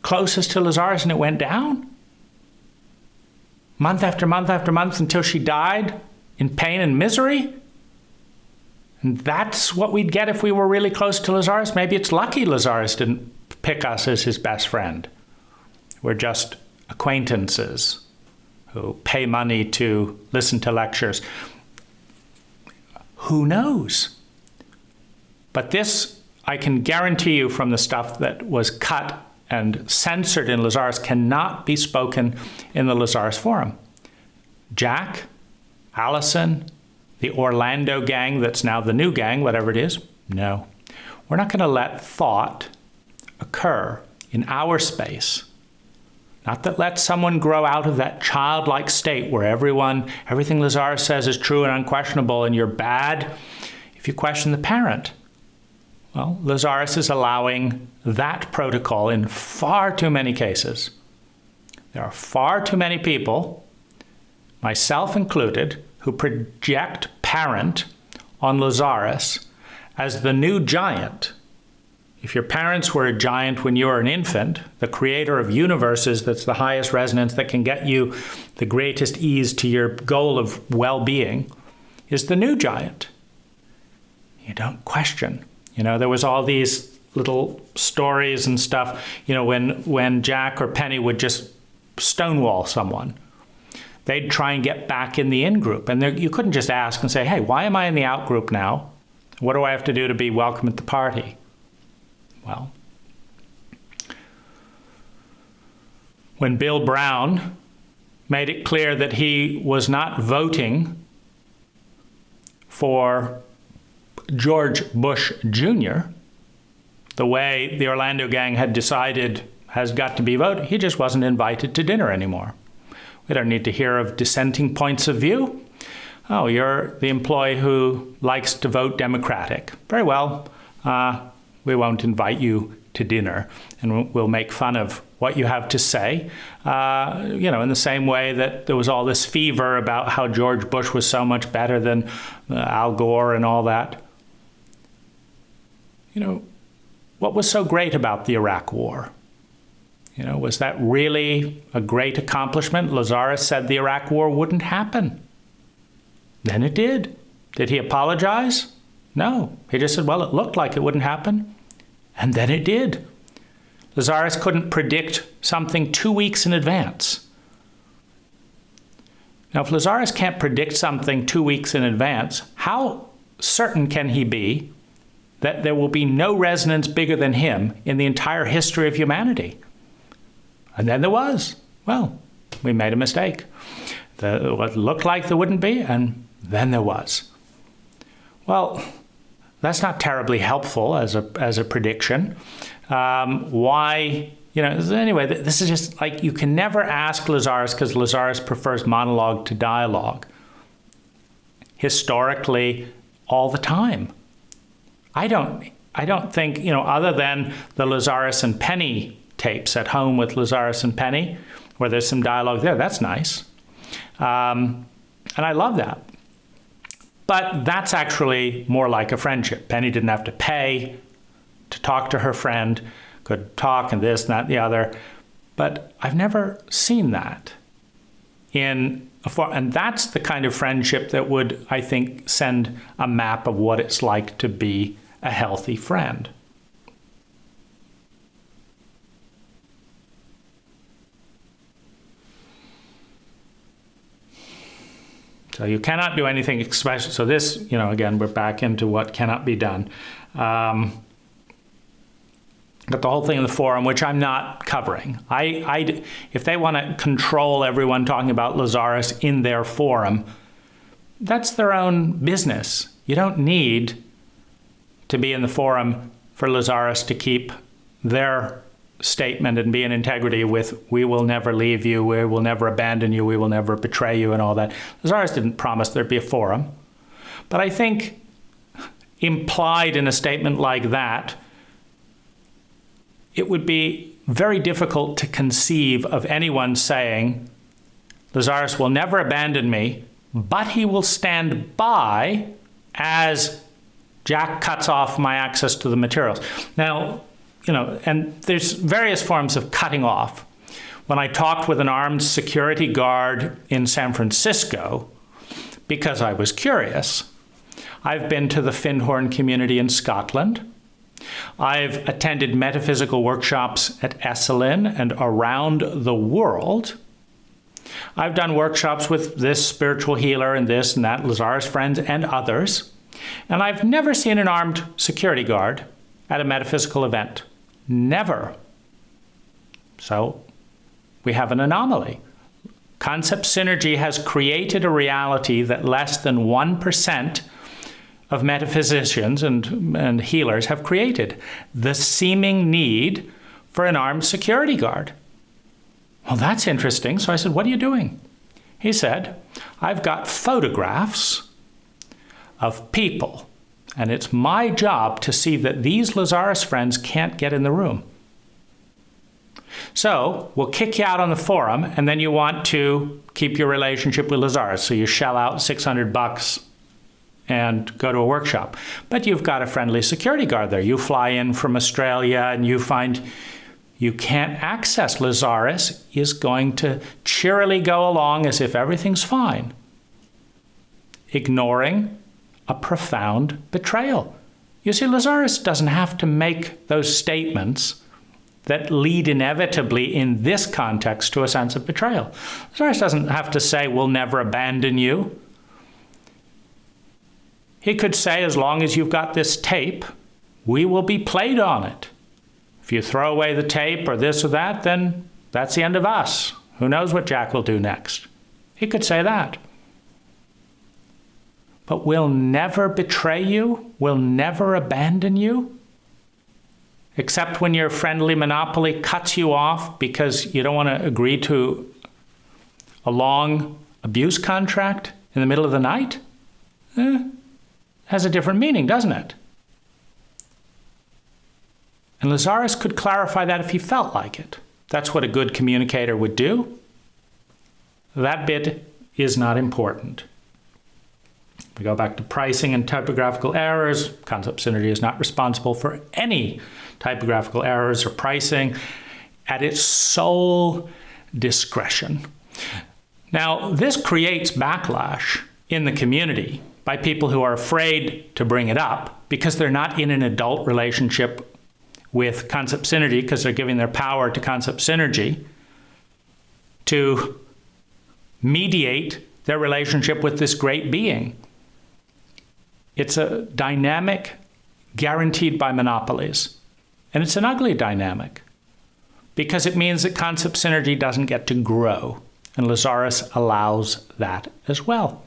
Closest to Lazaris, and it went down. Month after month after month until she died in pain and misery. And that's what we'd get if we were really close to Lazaris. Maybe it's lucky Lazaris didn't pick us as his best friend. We're just acquaintances who pay money to listen to lectures. Who knows? But this, I can guarantee you from the stuff that was cut and censored in Lazaris, cannot be spoken in the Lazaris forum. Jach, Allison, the Orlando gang that's now the new gang, whatever it is, no. We're not going to let thought occur in our space. Not that let someone grow out of that childlike state where everything Lazaris says is true and unquestionable, and you're bad if you question the parent. Well, Lazaris is allowing that protocol in far too many cases. There are far too many people, myself included, who project parent on Lazaris as the new giant. If your parents were a giant when you were an infant, the creator of universes that's the highest resonance that can get you the greatest ease to your goal of well-being, is the new giant. You don't question. You know, there was all these little stories and stuff, you know, when Jach or Penny would just stonewall someone. They'd try and get back in the in-group. And you couldn't just ask and say, hey, why am I in the out-group now? What do I have to do to be welcome at the party? Well, when Bill Brown made it clear that he was not voting for George Bush Jr., the way the Orlando gang had decided has got to be voted, he just wasn't invited to dinner anymore. We don't need to hear of dissenting points of view. Oh, you're the employee who likes to vote Democratic. Very well, we won't invite you to dinner, and we'll make fun of what you have to say. In the same way that there was all this fever about how George Bush was so much better than Al Gore and all that. What was so great about the Iraq War? Was that really a great accomplishment? Lazaris said the Iraq War wouldn't happen. Then it did. Did he apologize? No. He just said, well, it looked like it wouldn't happen. And then it did. Lazaris couldn't predict something 2 weeks in advance. Now, if Lazaris can't predict something 2 weeks in advance, how certain can he be that there will be no resonance bigger than him in the entire history of humanity? And then there was. Well, we made a mistake. What looked like there wouldn't be, and then there was. Well, that's not terribly helpful as a prediction. Why? Anyway, this is just like, you can never ask Lazaris, because Lazaris prefers monologue to dialogue. Historically, all the time. I don't think, other than the Lazaris and Penny tapes at home with Lazaris and Penny, where there's some dialogue there, that's nice. And I love that. But that's actually more like a friendship. Penny didn't have to pay to talk to her friend, could talk and this and that and the other. But I've never seen that in a form. And that's the kind of friendship that would, I think, send a map of what it's like to be a healthy friend. So you cannot do anything special. So this, again, we're back into what cannot be done. But the whole thing in the forum, which I'm not covering. If they want to control everyone talking about Lazaris in their forum, that's their own business. You don't need to be in the forum for Lazaris to keep their statement and be in integrity with, we will never leave you, we will never abandon you, we will never betray you, and all that. Lazaris didn't promise there'd be a forum. But I think implied in a statement like that, it would be very difficult to conceive of anyone saying, Lazaris will never abandon me, but he will stand by as Jach cuts off my access to the materials. Now, and there's various forms of cutting off. When I talked with an armed security guard in San Francisco, because I was curious, I've been to the Findhorn community in Scotland. I've attended metaphysical workshops at Esalen and around the world. I've done workshops with this spiritual healer and this and that, Lazaris friends and others. And I've never seen an armed security guard at a metaphysical event. Never. So we have an anomaly. Concept synergy has created a reality that less than 1% of metaphysicians and healers have created. The seeming need for an armed security guard. Well, that's interesting. So I said, what are you doing? He said, I've got photographs of people, and it's my job to see that these Lazaris friends can't get in the room. So we'll kick you out on the forum, and then you want to keep your relationship with Lazaris, so you shell out $600 and go to a workshop. But you've got a friendly security guard there. You fly in from Australia, and you find you can't access. Lazaris is going to cheerily go along as if everything's fine, ignoring a profound betrayal. You see, Lazaris doesn't have to make those statements that lead inevitably in this context to a sense of betrayal. Lazaris doesn't have to say, we'll never abandon you. He could say, as long as you've got this tape, we will be played on it. If you throw away the tape or this or that, then that's the end of us. Who knows what Jach will do next? He could say that. But we'll never betray you, we'll never abandon you. except when your friendly monopoly cuts you off because you don't want to agree to a long abuse contract in the middle of the night? Has a different meaning, doesn't it? And Lazaris could clarify that if he felt like it. That's what a good communicator would do. That bit is not important. We go back to pricing and typographical errors. Concept synergy is not responsible for any typographical errors or pricing at its sole discretion. Now, this creates backlash in the community by people who are afraid to bring it up because they're not in an adult relationship with concept synergy, because they're giving their power to concept synergy to mediate their relationship with this great being. It's a dynamic guaranteed by monopolies. And it's an ugly dynamic because it means that concept synergy doesn't get to grow. And Lazaris allows that as well.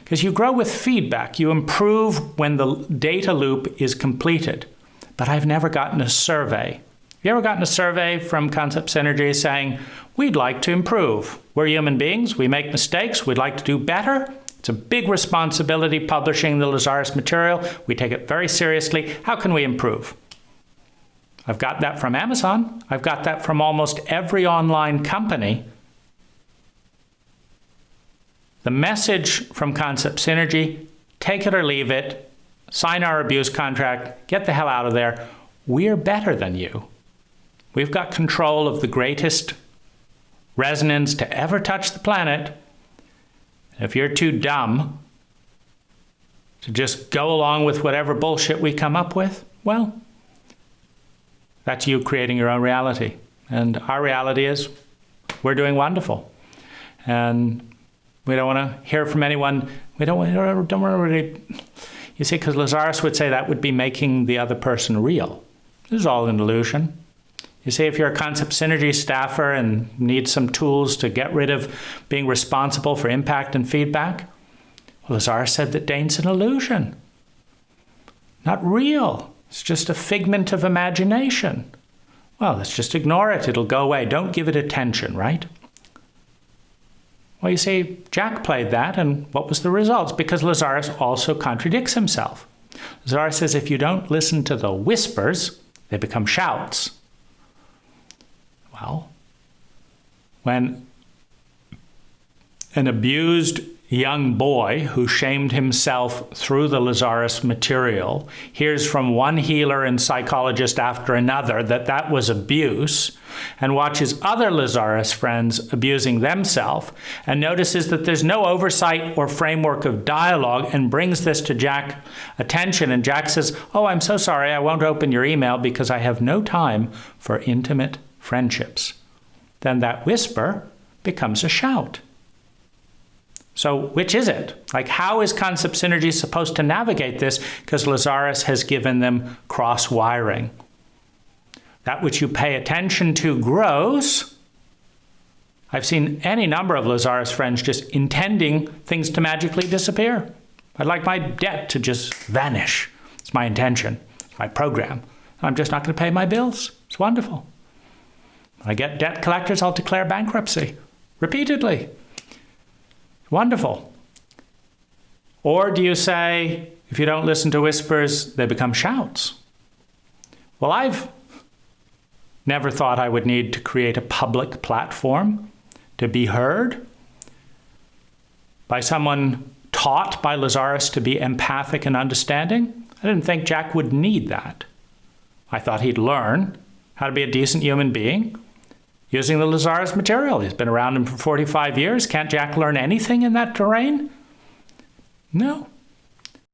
Because you grow with feedback. You improve when the data loop is completed. But I've never gotten a survey. Have you ever gotten a survey from Concept Synergy saying, we'd like to improve. We're human beings. We make mistakes. We'd like to do better. It's a big responsibility publishing the Lazaris material. We take it very seriously. How can we improve? I've got that from Amazon. I've got that from almost every online company. The message from Concept Synergy, take it or leave it, sign our abuse contract, get the hell out of there. We're better than you. We've got control of the greatest resonance to ever touch the planet. If you're too dumb to just go along with whatever bullshit we come up with, well, that's you creating your own reality. And our reality is we're doing wonderful. And we don't want to hear from anyone. We don't really, you see, because Lazaris would say that would be making the other person real. This is all an illusion. You see, if you're a Concept Synergy staffer and need some tools to get rid of being responsible for impact and feedback, well, Lazaris said that Dane's an illusion. Not real. It's just a figment of imagination. Well, let's just ignore it. It'll go away. Don't give it attention, right? Well, you see, Jach played that, and what was the results? Because Lazaris also contradicts himself. Lazaris says if you don't listen to the whispers, they become shouts. Well, when an abused young boy who shamed himself through the Lazaris material hears from one healer and psychologist after another that that was abuse, and watches other Lazaris friends abusing themselves, and notices that there's no oversight or framework of dialogue, and brings this to Jach's attention, and Jach says, oh, I'm so sorry, I won't open your email because I have no time for intimate friendships. Then that whisper becomes a shout. So which is it? Like, how is Concept Synergy supposed to navigate this? Because Lazaris has given them cross-wiring. That which you pay attention to grows. I've seen any number of Lazaris friends just intending things to magically disappear. I'd like my debt to just vanish. It's my intention, my program. I'm just not going to pay my bills. It's wonderful. When I get debt collectors, I'll declare bankruptcy repeatedly. Wonderful. Or do you say, if you don't listen to whispers, they become shouts? Well, I've never thought I would need to create a public platform to be heard by someone taught by Lazaris to be empathic and understanding. I didn't think Jach would need that. I thought he'd learn how to be a decent human being using the Lazaris material. He's been around him for 45 years. Can't Jach learn anything in that terrain? No.